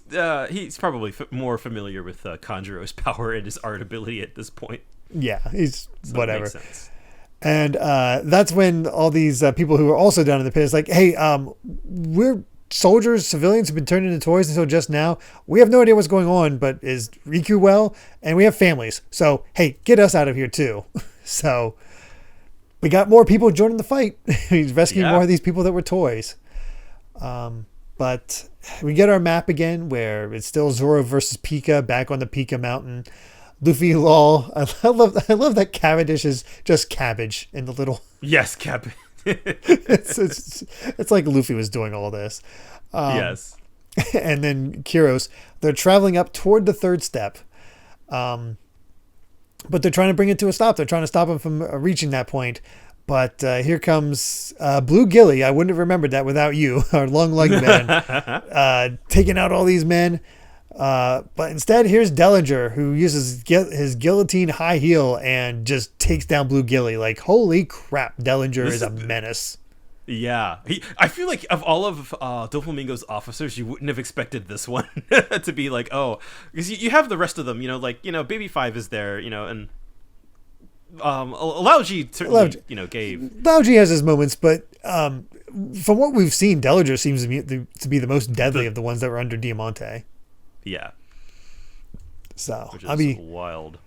probably more familiar with Kanjuro's power and his art ability at this point. Yeah, he's whatever. And that's when all these people who are also down in the pit is like, hey, we're soldiers, civilians who've been turned into toys until just now. We have no idea what's going on, but is Riku well? And we have families. So, hey, get us out of here too. So we got more people joining the fight. He's rescuing more of these people that were toys. But we get our map again where it's still Zoro versus Pika back on the Pika Mountain. Luffy, lol. I love that Cavendish is just cabbage in the little. Yes, cabbage. it's like Luffy was doing all this. Yes. And then Kyros, they're traveling up toward the third step. But they're trying to bring it to a stop. They're trying to stop him from reaching that point. But here comes Blue Gilly. I wouldn't have remembered that without you, our long-legged man, taking out all these men. But instead, here's Dellinger, who uses his guillotine high heel and just takes down Blue Gilly. Like, holy crap, Dellinger is a menace. Yeah. I feel like of all of Doflamingo's officers, you wouldn't have expected this one to be like, oh, because you have the rest of them, Baby Five is there, and Laoji certainly, gave. Laoji has his moments, but from what we've seen, Dellinger seems to be the most deadly of the ones that were under Diamante. Yeah. So, which is wild.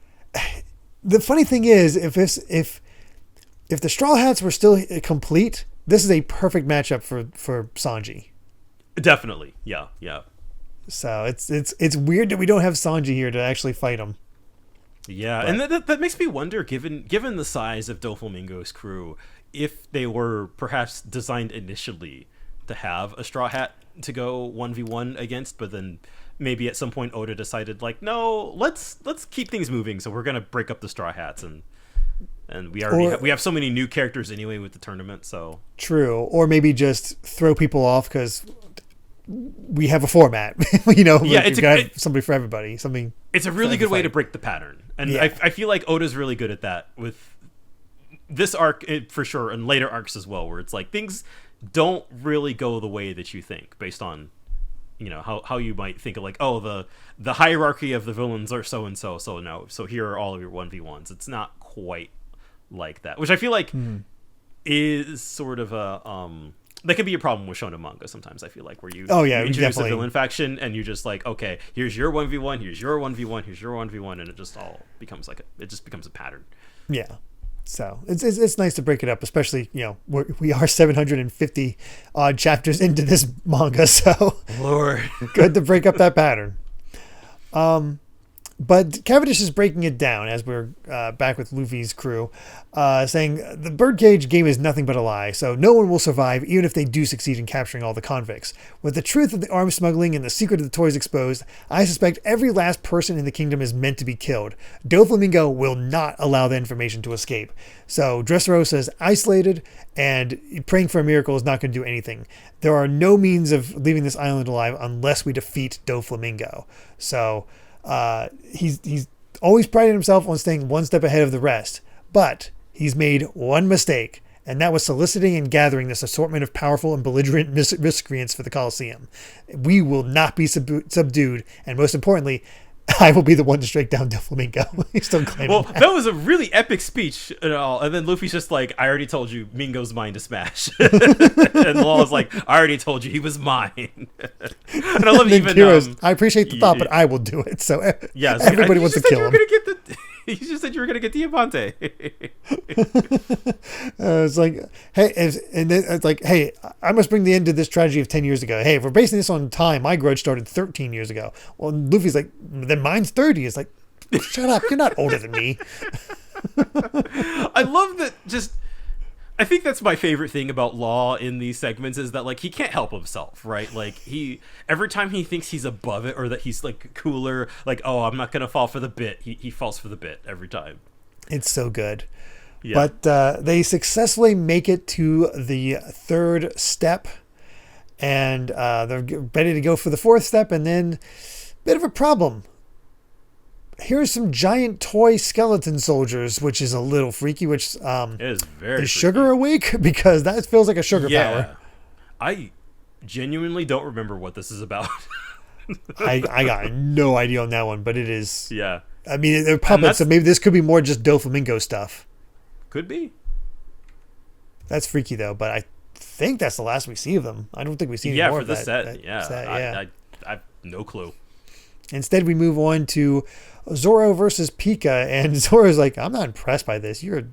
The funny thing is, if the Straw Hats were still complete, this is a perfect matchup for Sanji. Definitely. Yeah. So it's weird that we don't have Sanji here to actually fight him. Yeah, and that makes me wonder, given the size of Doflamingo's crew, if they were perhaps designed initially to have a Straw Hat to go 1v1 against, but then maybe at some point Oda decided, like, no, let's keep things moving, so we're gonna break up the Straw Hats, and we already we have so many new characters anyway with the tournament, so true. Or maybe just throw people off because we have a format. You know, yeah, like have somebody for everybody. Something. It's a really good way to break the pattern, and I feel like Oda's really good at that with this arc for sure, and later arcs as well, where it's like things don't really go the way that you think based on, you know, how you might think of, like, oh, the hierarchy of the villains are so and so, so no, so here are all of your 1v1s. It's not quite like that, which I feel like is sort of a that can be a problem with shonen manga sometimes. I feel like where you introduce definitely a villain faction and you just like, okay, here's your 1v1, here's your 1v1, here's your 1v1, and it just all becomes like it just becomes a pattern. Yeah. So it's nice to break it up, especially, you know, we are 750 odd chapters into this manga, so Lord, good to break up that pattern. But Cavendish is breaking it down as we're back with Luffy's crew, saying the birdcage game is nothing but a lie, so no one will survive even if they do succeed in capturing all the convicts. With the truth of the arms smuggling and the secret of the toys exposed, I suspect every last person in the kingdom is meant to be killed. Doflamingo will not allow the information to escape. So Dressrosa is isolated, and praying for a miracle is not going to do anything. There are no means of leaving this island alive unless we defeat Doflamingo. So he's always prided himself on staying one step ahead of the rest, but he's made one mistake, and that was soliciting and gathering this assortment of powerful and belligerent miscreants for the Colosseum. We will not be subdued, and most importantly, I will be the one to strike down Doflamingo. He's still claiming that was a really epic speech and all, and then Luffy's just like, I already told you Mingo's mine to smash. And Law's like, I already told you he was mine. And I love even I appreciate the thought, but I will do it. So yeah, everybody wants to kill him. You just said you were going to get Diamante. It's like, hey, and then it's like, hey, I must bring the end to this tragedy of 10 years ago. Hey, if we're basing this on time, my grudge started 13 years ago. Well, Luffy's like, then mine's 30. It's like, shut up. You're not older than me. I love that. I think that's my favorite thing about Law in these segments is that, like, he can't help himself, right? Like, every time he thinks he's above it or that he's, like, cooler, like, oh, I'm not going to fall for the bit, he falls for the bit every time. It's so good. Yeah. But they successfully make it to the third step, and they're ready to go for the fourth step, and then bit of a problem. Here's some giant toy skeleton soldiers, which is a little freaky, which is very is Sugar awake? Because that feels like a sugar power. I genuinely don't remember what this is about. I got no idea on that one, but it is. Yeah. I mean, they're puppets, so maybe this could be more just Doflamingo stuff. Could be. That's freaky, though, but I think that's the last we see of them. I don't think we see any more of that. I have no clue. Instead, we move on to Zoro versus Pika, and Zoro's like, I'm not impressed by this. You're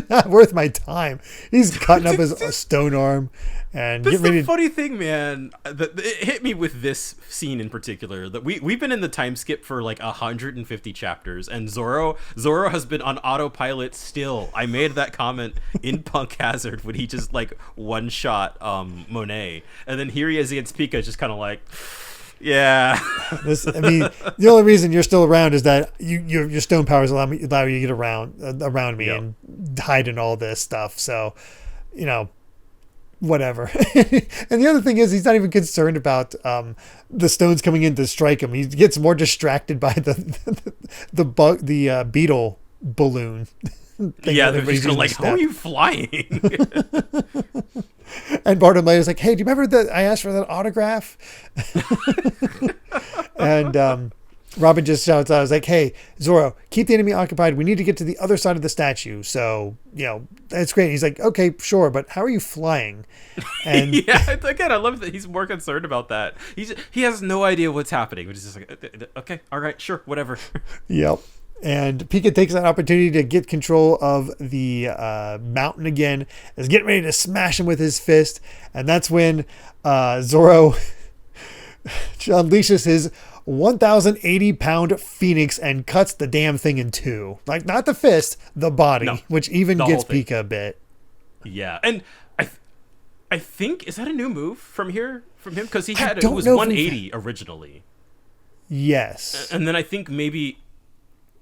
not worth my time. He's cutting up his stone arm and That's getting ready. The funny thing, man. It hit me with this scene in particular that we've been in the time skip for like 150 chapters, and Zoro has been on autopilot still. I made that comment in Punk Hazard when he just like one shot Monet, and then here he is against Pika, just kind of like. Yeah. The only reason you're still around is that your stone powers allow you to get around me and hide in all this stuff. So, you know, whatever. And the other thing is, he's not even concerned about the stones coming in to strike him. He gets more distracted by the beetle balloon. Yeah, they're just like, how are you flying? And Bartolomeo like, hey, do you remember that I asked for that autograph? And Robin just shouts out, I was like, hey, Zoro, keep the enemy occupied. We need to get to the other side of the statue. So, you know, that's great. He's like, okay, sure, but how are you flying? And yeah, again, I love that he's more concerned about that. He has no idea what's happening, but he's just like, okay, all right, sure, whatever. Yep. And Pika takes that opportunity to get control of the mountain again, is getting ready to smash him with his fist. And that's when Zoro unleashes his 1,080-pound phoenix and cuts the damn thing in two. Like, not the fist, the body, No, which even the gets whole thing. Pika a bit. Yeah, and I think, is that a new move from him? Because it don't was know if 180 originally. Yes. And then I think maybe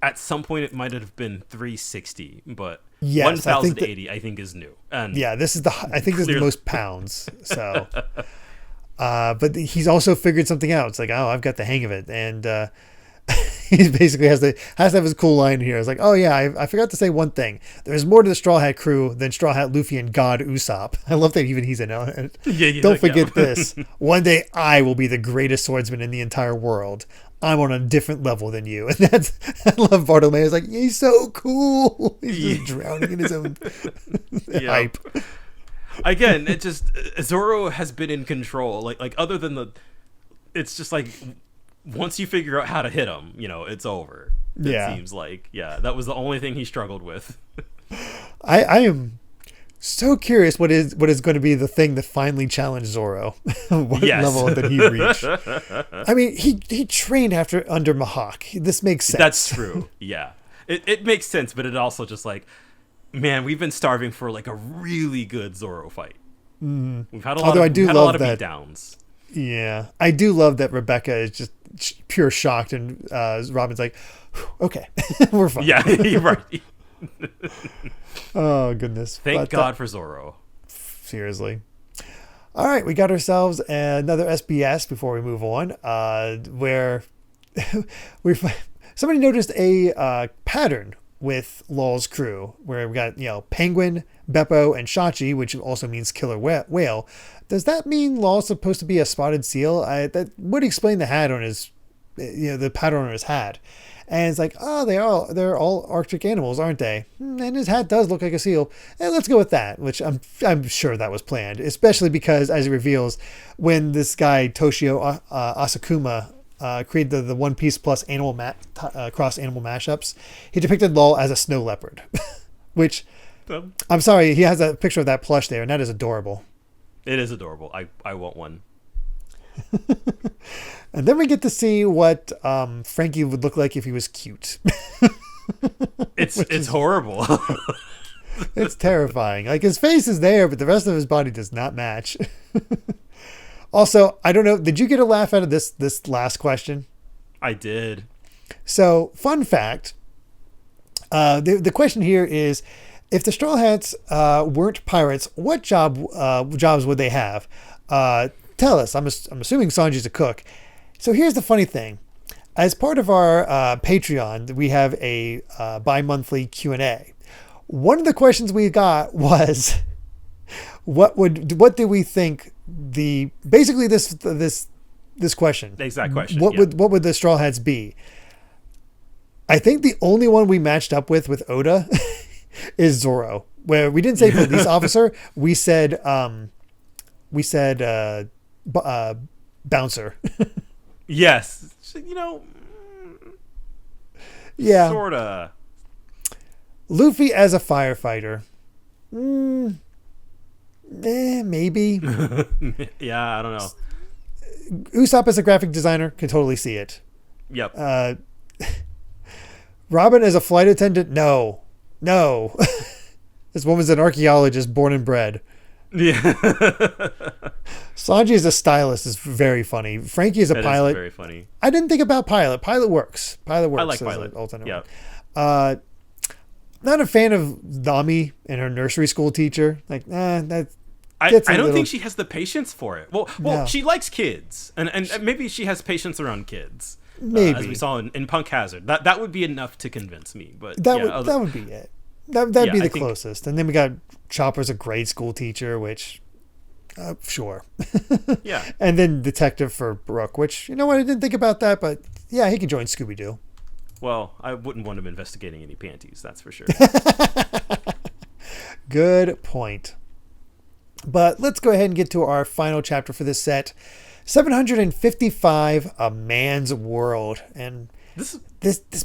at some point it might have been 360, but Yes, 1,080 I think is new. And yeah, this is I think this is the clearly- most pounds. So, but he's also figured something out. It's like, oh, I've got the hang of it, and he basically has to have his cool line here. It's like, oh yeah, I forgot to say one thing. There's more to the Straw Hat crew than Straw Hat Luffy and God Usopp. I love that even he's in it. Yeah, Don't forget this. One day I will be the greatest swordsman in the entire world. I'm on a different level than you. And I love Bartolomeo. It's like, he's so cool. He's just drowning in his own hype. Again, it just Zoro has been in control. Like other than it's just like once you figure out how to hit him, it's over. It seems like that was the only thing he struggled with. I am so curious what is going to be the thing that finally challenged Zoro. What level that he reached? I mean, he trained under Mihawk. This makes sense. That's true. Yeah, it makes sense, but it also just like, man, we've been starving for like a really good Zoro fight. Mm-hmm. We've had a lot of beatdowns. Yeah, I do love that Rebecca is just pure shocked, and Robin's like, okay, we're fine. Yeah, you're right. Oh goodness! Thank God for Zoro. Seriously. All right, we got ourselves another SBS before we move on, where somebody noticed a pattern with Law's crew, where we got Penguin, Beppo, and Shachi, which also means killer whale. Does that mean Law's supposed to be a spotted seal? That would explain the hat on his, the pattern on his hat. And it's like, oh, they're all Arctic animals, aren't they? And his hat does look like a seal. And let's go with that, which I'm sure that was planned, especially because, as it reveals, when this guy Toshio Asakuma created the One Piece plus cross animal mashups, he depicted Law as a snow leopard, which I'm sorry, he has a picture of that plush there, and that is adorable. It is adorable. I want one. And then we get to see what Frankie would look like if he was cute. It's horrible. It's terrifying. Like, his face is there, but the rest of his body does not match. Also, I don't know, did you get a laugh out of this last question? I did. So, fun fact. The question here is, if the Straw Hats weren't pirates, what jobs would they have? Tell us. I'm assuming Sanji's a cook. So here's the funny thing. As part of our Patreon, we have a bi-monthly Q&A. One of the questions we got was, what do we think basically this question. The exact question. What would the Straw Hats be? I think the only one we matched up with Oda is Zoro, where we didn't say police officer. We said bouncer. Yes. Yeah. Sorta. Luffy as a firefighter. Maybe. Yeah, I don't know. Usopp as a graphic designer, can totally see it. Yep. Robin as a flight attendant, no. This woman's an archaeologist born and bred. Yeah. Sanji as a stylist is very funny. Frankie as a pilot. Is very funny. I didn't think about pilot. Pilot works. I like pilot. Yeah. Not a fan of Nami and her nursery school teacher. Like, that. I don't think she has the patience for it. Well, no. She likes kids, and maybe she has patience around kids. Maybe as we saw in Punk Hazard, that would be enough to convince me. But that would be it. That'd be the closest. And then we got Chopper's a grade school teacher, which, sure. Yeah. And then detective for Brooke, which, you know what, I didn't think about that, but yeah, he could join Scooby-Doo. Well, I wouldn't want him investigating any panties, that's for sure. Good point. But let's go ahead and get to our final chapter for this set. 755, A Man's World. And this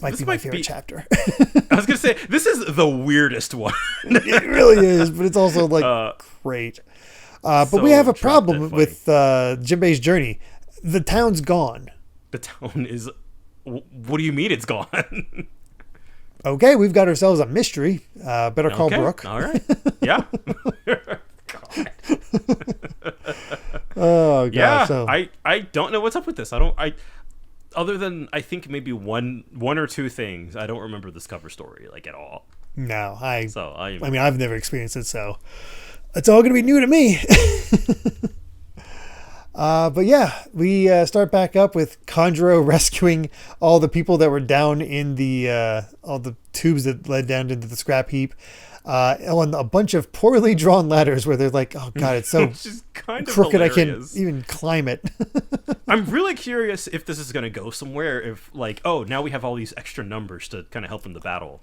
might be my favorite chapter. I was going to say, this is the weirdest one. It really is, but it's also great. But we have a problem with Jinbei's journey. The town's gone. The town is. What do you mean it's gone? Okay, we've got ourselves a mystery. Better call Brooke. All right. Yeah. God. Oh god. Yeah. So I don't know what's up with this. I other than I think maybe one or two things. I don't remember this cover story like at all. no, I mean, I've never experienced it, so it's all gonna be new to me. But yeah, we start back up with Conjuro rescuing all the people that were down in the all the tubes that led down into the scrap heap, on a bunch of poorly drawn ladders where they're like, oh god, it's so kind of crooked hilarious. I can't even climb it. I'm really curious if this is going to go somewhere. If like, oh, now we have all these extra numbers to kind of help in the battle.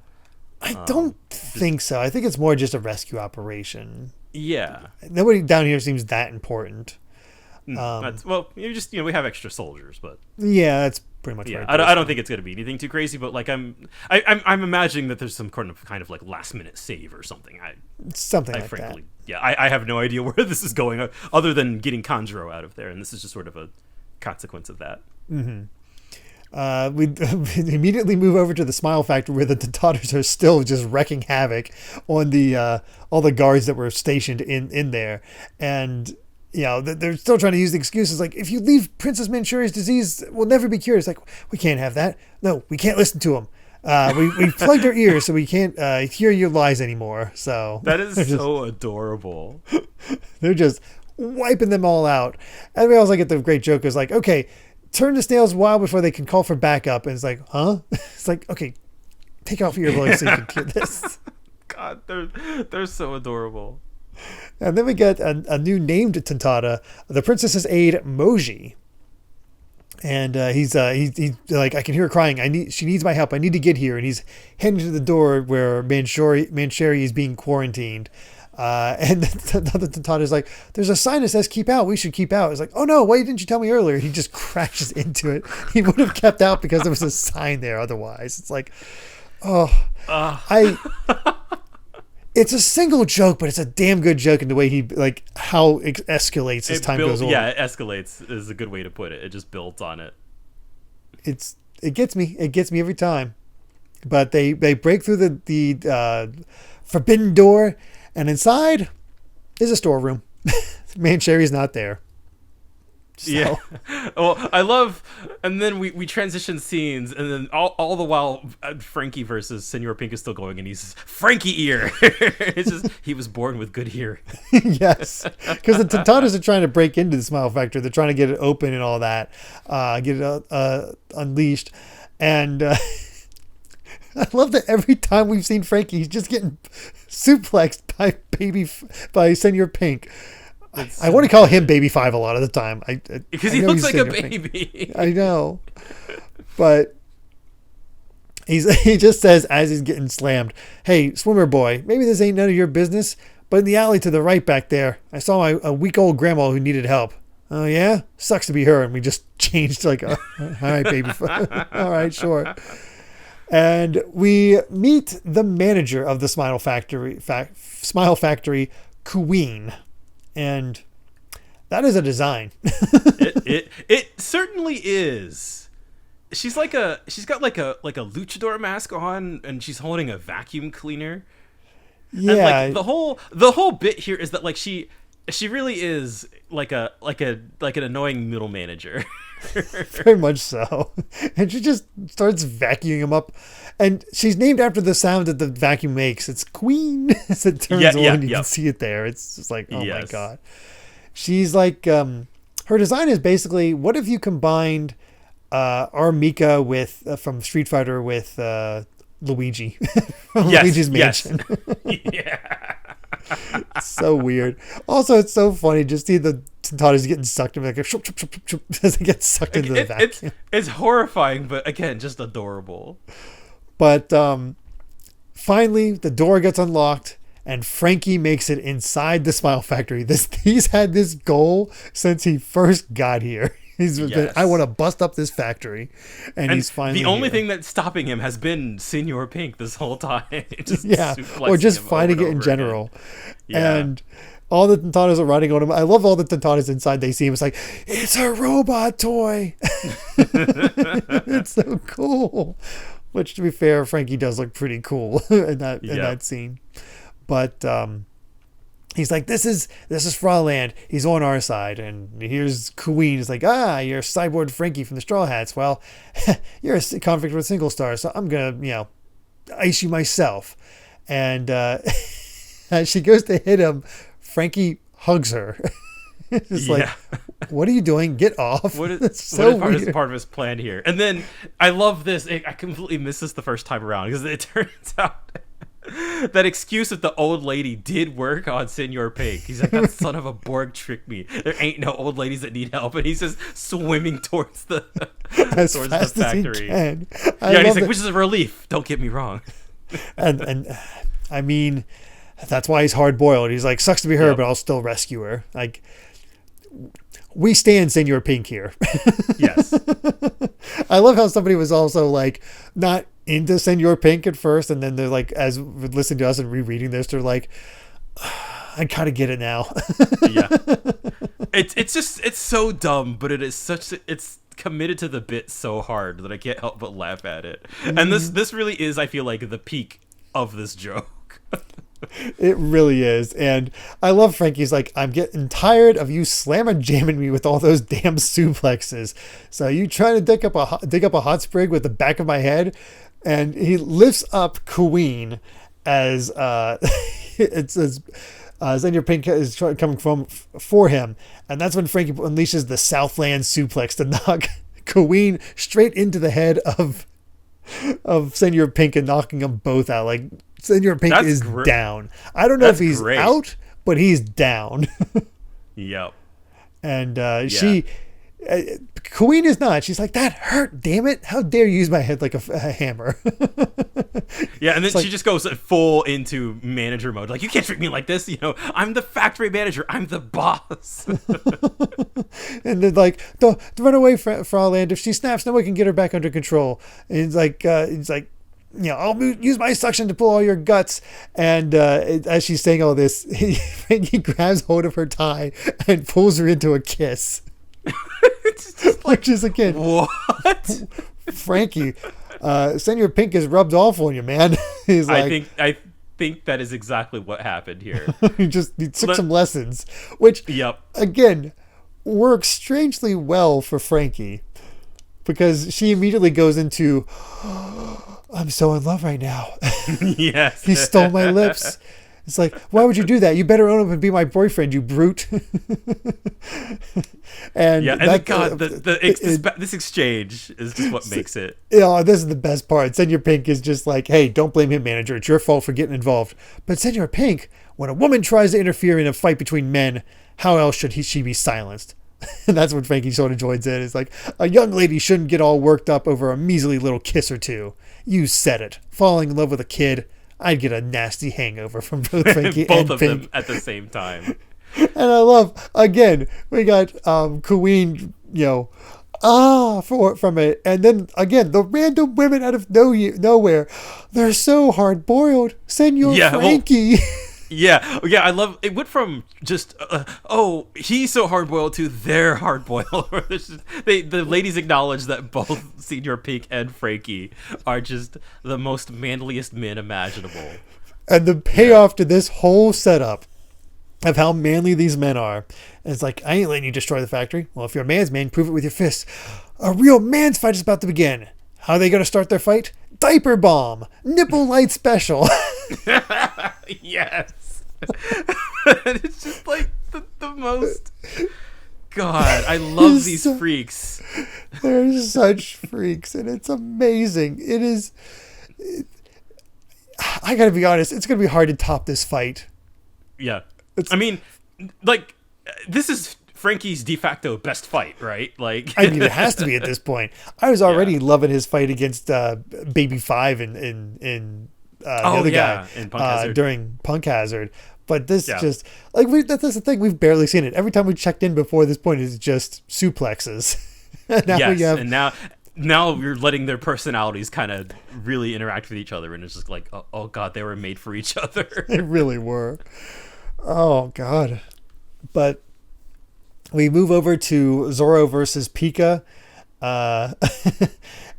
I don't think so. I think it's more just a rescue operation. Yeah. Nobody down here seems that important. Well, we have extra soldiers, but yeah, that's pretty much right. I don't think it's going to be anything too crazy, but like I'm imagining that there's some kind of like last minute save or something. Something like frankly, that. Yeah, I have no idea where this is going other than getting Conjuro out of there, and this is just sort of a consequence of that. Mm-hmm. We immediately move over to the Smile Factory where the Totters are still just wrecking havoc on the all the guards that were stationed in there, and you know they're still trying to use the excuses like, if you leave Princess Manchuria's disease, we'll never be cured. It's like, we can't have that. No, we can't listen to them. We plugged our ears so we can't hear your lies anymore. So that is so adorable. They're just wiping them all out. And we also get the great joke is like, okay, turn the snails wild before they can call for backup. And it's like, huh? It's like, okay, take off your earbuds so you can hear this. God, they're so adorable. And then we get a new named Tantata, the princess's aide, Moji. And he's like, I can hear her crying. She needs my help. I need to get here. And he's heading to the door where Manchuri is being quarantined. And the other Tantata is like, there's a sign that says keep out. We should keep out. It's like, oh no, why didn't you tell me earlier? He just crashes into it. He would have kept out because there was a sign there otherwise. It's like, it's a single joke, but it's a damn good joke in the way he, like, how it escalates as time goes on. Yeah, it escalates is a good way to put it. It just builds on it. It gets me. It gets me every time. But they break through the forbidden door, and inside is a storeroom. Manchuria's not there. So. Yeah. Well, I love, and then we transition scenes, and then all the while Frankie versus Senor Pink is still going, and he's Frankie ear. It's just, he was born with good hearing. Yes, because the Tantatas are trying to break into the Smile Factory. They're trying to get it open and all that, get it unleashed, and I love that every time we've seen Frankie, he's just getting suplexed by Senor Pink. I want to call him Baby 5 a lot of the time. Because he looks like a baby. I know. But he just says as he's getting slammed, hey, swimmer boy, maybe this ain't none of your business, but in the alley to the right back there, I saw a weak old grandma who needed help. Oh, yeah? Sucks to be her. And we just changed like, all right, Baby 5. All right, sure. And we meet the manager of the Smile Factory, Queen. And that is a design. it certainly is. She's got like a luchador mask on, and she's holding a vacuum cleaner. Yeah. And like the whole bit here is that like she really is like an annoying middle manager. Very much so. And she just starts vacuuming him up. And she's named after the sound that the vacuum makes. It's Queen. As it turns on, you can see it there. It's just like, oh my God. She's like, her design is basically, what if you combined our Mika with from Street Fighter with Luigi from Luigi's Mansion. Yeah. It's so weird. Also, it's so funny just see the Tatatas getting sucked in, like as they get sucked into the vacuum. It's horrifying, but again, just adorable. But finally, the door gets unlocked, and Frankie makes it inside the Smile Factory. He's had this goal since he first got here. Yes. I want to bust up this factory, and he's finally the only here. thing that's stopping him has been Senor Pink this whole time. Just Yeah, suplexing or just him fighting over it and in over general. again. Yeah. And all the Tentanas are riding on him. I love all the Tentanas inside. They see him. It's like, it's a robot toy. It's so cool. Which, to be fair, Frankie does look pretty cool in that scene. But he's like, this is Frauland. He's on our side. And here's Queen. He's like, you're Cyborg Frankie from the Straw Hats. Well, you're a convict with a single star, so I'm going to, ice you myself. And as she goes to hit him, Frankie hugs her. It's like, what are you doing? Get off. What is so part weird. Is part of his plan here? And then I love this. I completely missed this the first time around because it turns out that excuse of the old lady did work on Senor Pink. He's like, that son of a Borg tricked me. There ain't no old ladies that need help. And he's just swimming towards the as towards fast the as he factory. can. And he's like, which is a relief. Don't get me wrong. And I mean, that's why he's hard boiled. He's like, sucks to be her, Yep. but I'll still rescue her. Like, we stand Senor Pink here. Yes. I love how somebody was also like not into Senor Pink at first, and then they're like, as listening to us and rereading this, they're like, I kind of get it now. Yeah. It's so dumb, but it's committed to the bit so hard that I can't help but laugh at it. And this really is, I feel like, the peak of this joke. It really is. And I love Frankie's like, I'm getting tired of you slamming jamming me with all those damn suplexes. So you trying to dig up a hot sprig with the back of my head? And he lifts up Queen as it's as Senor Pink is coming for him. And that's when Frankie unleashes the Southland suplex to knock Queen straight into the head of Senor Pink and knocking them both out. Like, Senor Pink is down. I don't know if he's out, but he's down. Yep. And she, Queen is not. She's like, that hurt, damn it. How dare you use my head like a hammer. Yeah, and then she just goes full into manager mode. Like, you can't treat me like this. I'm the factory manager. I'm the boss. And they're like, don't run away, Frauland. If she snaps, then we can get her back under control. And he's like, I'll use my suction to pull all your guts. And as she's saying all this, he grabs hold of her tie and pulls her into a kiss. It's just like, which is, again, what? Frankie, Senor Pink is rubbed off on you, man. He's like, I think that is exactly what happened here. he took some lessons, which, again, works strangely well for Frankie, because she immediately goes into, I'm so in love right now. Yes. He stole my lips. It's like, why would you do that? You better own up and be my boyfriend, you brute. And this exchange is just what makes it. This is the best part. Senor Pink is just like, hey, don't blame him, manager. It's your fault for getting involved. But Senor Pink, when a woman tries to interfere in a fight between men, how else should she be silenced? And that's what Frankie sort of joins in. It's like, a young lady shouldn't get all worked up over a measly little kiss or two. You said it. Falling in love with a kid, I'd get a nasty hangover from both Frankie both and of Pink. them at the same time. And I love, again, we got Queen, from it. And then, again, the random women out of nowhere. They're so hard-boiled. Senor Frankie. I love it. Went from just he's so hard boiled to they're hard boiled. The ladies acknowledge that both Senor Pink and Frankie are just the most manliest men imaginable. And the payoff to this whole setup of how manly these men are, it's like, I ain't letting you destroy the factory. Well, if you're a man's man, prove it with your fists. A real man's fight is about to begin. How are they going to start their fight? Diaper bomb, nipple light special. Yes. It's just like the most. God, I love these freaks. They're such freaks, and it's amazing. It is. I gotta be honest, it's gonna be hard to top this fight. Yeah. This is Frankie's de facto best fight, right? Like, I mean, it has to be at this point. I was already loving his fight against Baby Five in the other guy in Punk Hazard. During Punk Hazard. But this just that's the thing, we've barely seen it. Every time we checked in before this point, it's just suplexes. Now yes, we have, and now you're letting their personalities kind of really interact with each other, and it's just like, oh god, they were made for each other. they really were. Oh god. But we move over to Zoro versus Pika,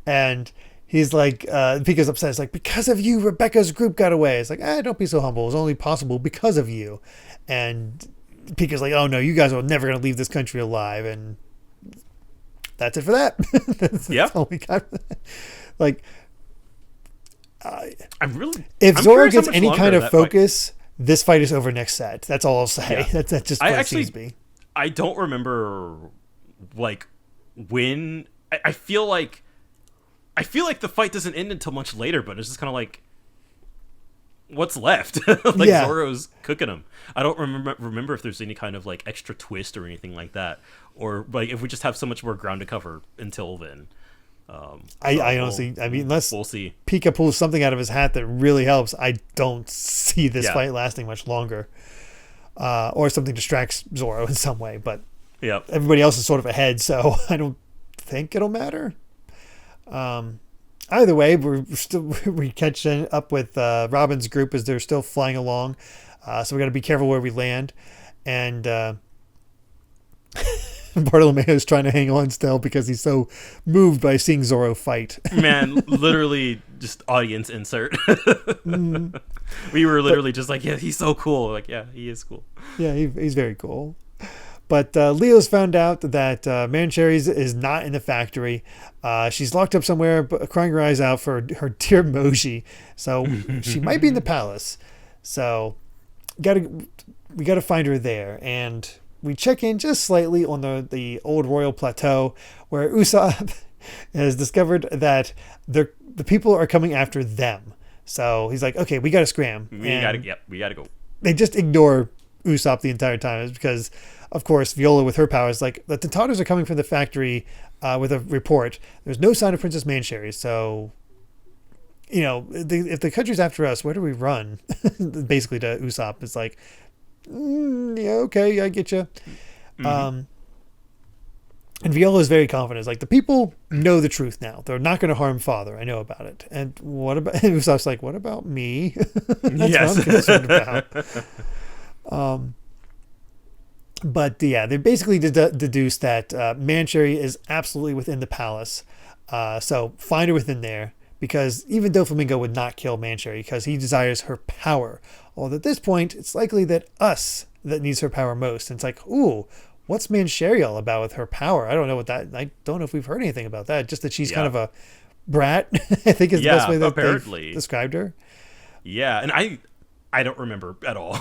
and he's like, Pika's upset. It's like, because of you, Rebecca's group got away. It's like, don't be so humble. It was only possible because of you. And Pika's like, oh no, you guys are never going to leave this country alive. And that's it for that. That's all we got. Like, if Zoro gets any kind of focus, this fight is over next set. That's all I'll say. Yeah. That's just what it seems to be. I don't remember like when. I feel like the fight doesn't end until much later, but it's just kind of like, what's left? Zoro's cooking him. I don't remember if there's any kind of like extra twist or anything like that, or like if we just have so much more ground to cover until then. I honestly, unless we'll see. Pika pulls something out of his hat that really helps, I don't see this fight lasting much longer, or something distracts Zoro in some way. But everybody else is sort of ahead, so I don't think it'll matter. Either way, we catch up with Robin's group as they're still flying along, so we got to be careful where we land. And Bartolomeo's trying to hang on still because he's so moved by seeing Zoro fight. Man, literally just audience insert. We were literally just like, yeah, he's so cool. Like, yeah, he is cool. Yeah, he's very cool. But Leo's found out that Mancherry's is not in the factory. She's locked up somewhere, crying her eyes out for her dear Moji. So she might be in the palace. So we gotta find her there. And we check in just slightly on the old royal plateau where Usopp has discovered that the people are coming after them. So he's like, okay, we gotta scram. We gotta go. They just ignore Usopp the entire time. It's because, of course, Viola with her powers, like, the Tentados are coming from the factory with a report. There's no sign of Princess Mancherry, so, if the country's after us, where do we run? Basically to Usopp. It's like, yeah, okay, I get you. And Viola is very confident. It's like, the people know the truth now. They're not going to harm Father. I know about it. And what about... And Usopp's like, what about me? That's what I'm concerned about. But yeah, they basically deduced that Mancherry is absolutely within the palace. So find her within there, because even Doflamingo would not kill Mancherry because he desires her power. Although at this point, it's likely that us that needs her power most. And it's like, ooh, what's Mancherry all about with her power? I don't know I don't know if we've heard anything about that. Just that she's kind of a brat, I think is the best way that they've described her. Yeah, and I don't remember at all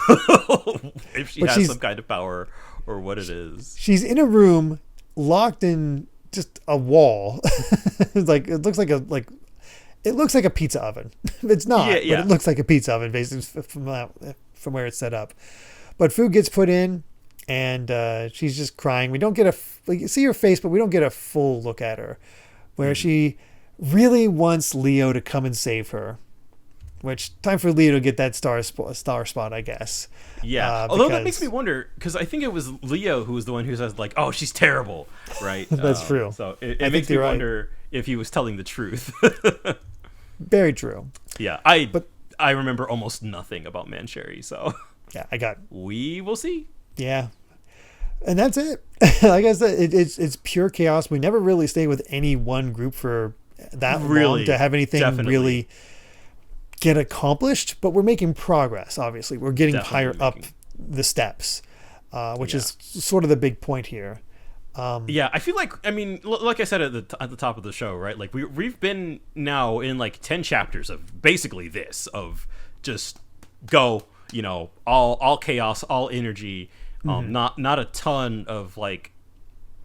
if she has some kind of power or what it is. She's in a room locked in just a wall. Like, it looks like a pizza oven. It's not, but it looks like a pizza oven basically from where it's set up. But food gets put in, and she's just crying. We don't get you see her face, but we don't get a full look at her, where she really wants Leo to come and save her. Which, time for Leo to get that star spot, I guess. Yeah. Although that makes me wonder, because I think it was Leo who was the one who says, like, oh, she's terrible, right? That's true. So it makes me wonder if he was telling the truth. Very true. Yeah. I remember almost nothing about Mancherry, so... Yeah, we will see. Yeah. And that's it. Like I said, it's pure chaos. We never really stay with any one group for that long to have anything really get accomplished, but we're making progress. Obviously, we're getting higher up the steps, which is sort of the big point here. I feel like, I mean, like I said at the top of the show, right? Like we've been now in like 10 chapters of basically this, of just go, all chaos, all energy, not a ton of like,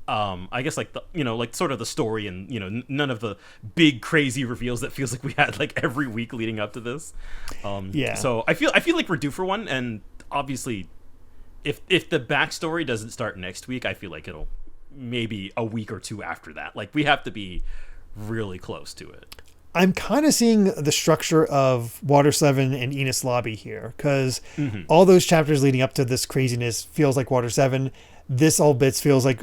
I guess like like sort of the story and none of the big crazy reveals that feels like we had like every week leading up to this. So I feel like we're due for one, and obviously if the backstory doesn't start next week, I feel like it'll maybe a week or two after that. Like, we have to be really close to it. I'm kind of seeing the structure of Water 7 and Enos Lobby here, because all those chapters leading up to this craziness feels like Water 7. This all bits feels like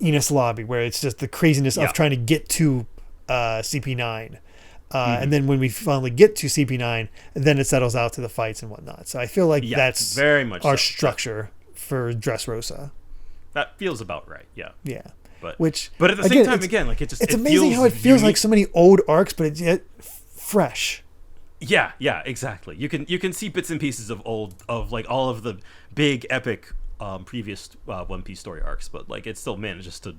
Enos Lobby, where it's just the craziness Yeah. of trying to get to CP9. Mm-hmm. And then when we finally get to CP9, then it settles out to the fights and whatnot. So I feel like Yeah, that's very much our so. structure for Dressrosa. That feels about right. Yeah. Yeah. But at the same time, again, like it's amazing how it feels like so many old arcs, but it's yet fresh. Yeah, exactly. You can see bits and pieces of like all of the big epic previous One Piece story arcs, but like it still manages to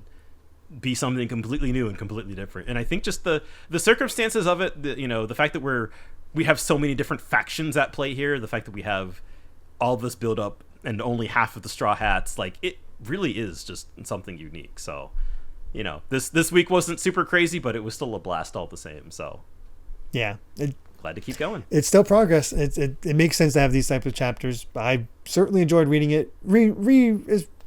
be something completely new and completely different. And I think just the circumstances of it, the fact that we have so many different factions at play here, the fact that we have all this build up and only half of the Straw Hats, like it really is just something unique. So, this week wasn't super crazy, but it was still a blast all the same. So, yeah, glad to keep going. It's still progress. It makes sense to have these types of chapters. I certainly enjoyed reading it.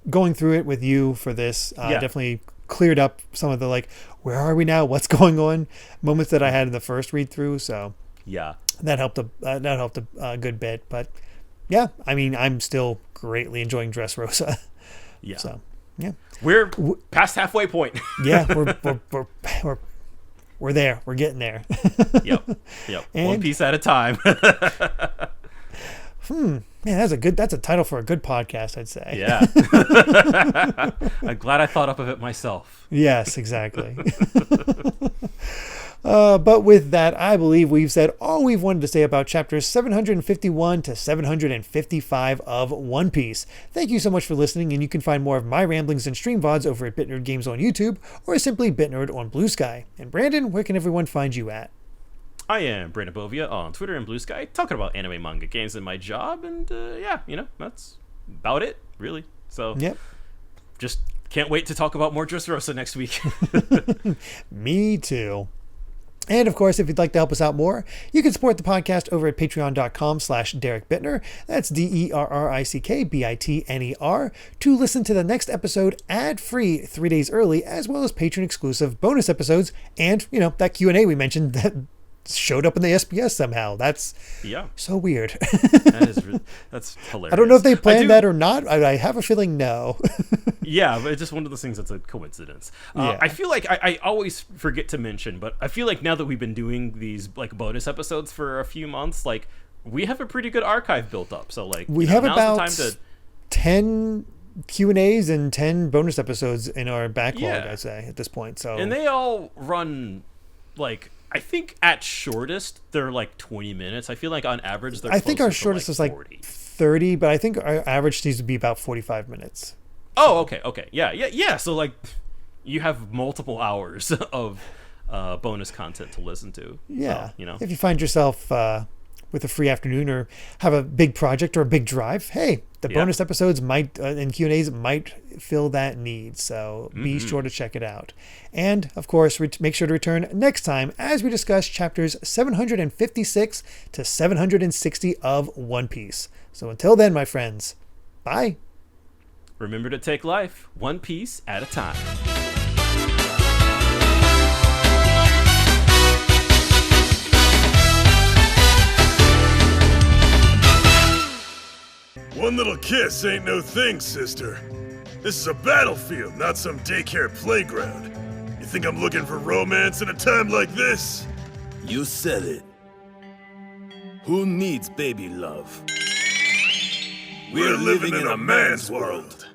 Going through it with you for this definitely cleared up some of the like, where are we now? What's going on? Moments that I had in the first read through. So yeah, that helped a good bit. But yeah, I mean, I'm still greatly enjoying Dressrosa. Yeah. So yeah, we're past halfway point. Yeah, we're there. We're getting there. Yep. And One Piece at a time. Man, that's a title for a good podcast, I'd say. Yeah. I'm glad I thought up of it myself. Yes, exactly. But with that, I believe we've said all we've wanted to say about chapters 751 to 755 of One Piece. Thank you so much for listening, and you can find more of my ramblings and stream VODs over at BitNerd Games on YouTube, or simply BitNerd on BlueSky. And Brandon, where can everyone find you at? I am Brandon Bovia on Twitter and BlueSky, talking about anime, manga, games, and my job, and that's about it, really. So, yep. Just can't wait to talk about more Dressrosa next week. Me too. And of course, if you'd like to help us out more, you can support the podcast over at patreon.com/Derrick Bittner. That's DerrickBitner to listen to the next episode ad-free 3 days early, as well as patron-exclusive bonus episodes. And, that Q&A we mentioned that showed up in the SBS somehow. That's so weird. That's hilarious. I don't know if they planned that or not. I have a feeling no. Yeah, but it's just one of those things that's a coincidence. I feel like I always forget to mention, but I feel like now that we've been doing these like bonus episodes for a few months, like we have a pretty good archive built up. So like we have about 10 Q&As and 10 bonus episodes in our backlog, I'd say, at this point. So and they all run like, I think at shortest they're like 20 minutes. I feel like on average they're. I think our shortest is like 30, but I think our average needs to be about 45 minutes. Oh, okay, yeah. So like, you have multiple hours of bonus content to listen to. Yeah, so, if you find yourself with a free afternoon or have a big project or a big drive, hey, the bonus episodes might and Q&As might fill that need. So be sure to check it out. And of course, make sure to return next time as we discuss chapters 756 to 760 of One Piece. So until then, my friends, bye. Remember to take life one piece at a time. One little kiss ain't no thing, sister. This is a battlefield, not some daycare playground. You think I'm looking for romance in a time like this? You said it. Who needs baby love? We're living in a man's world.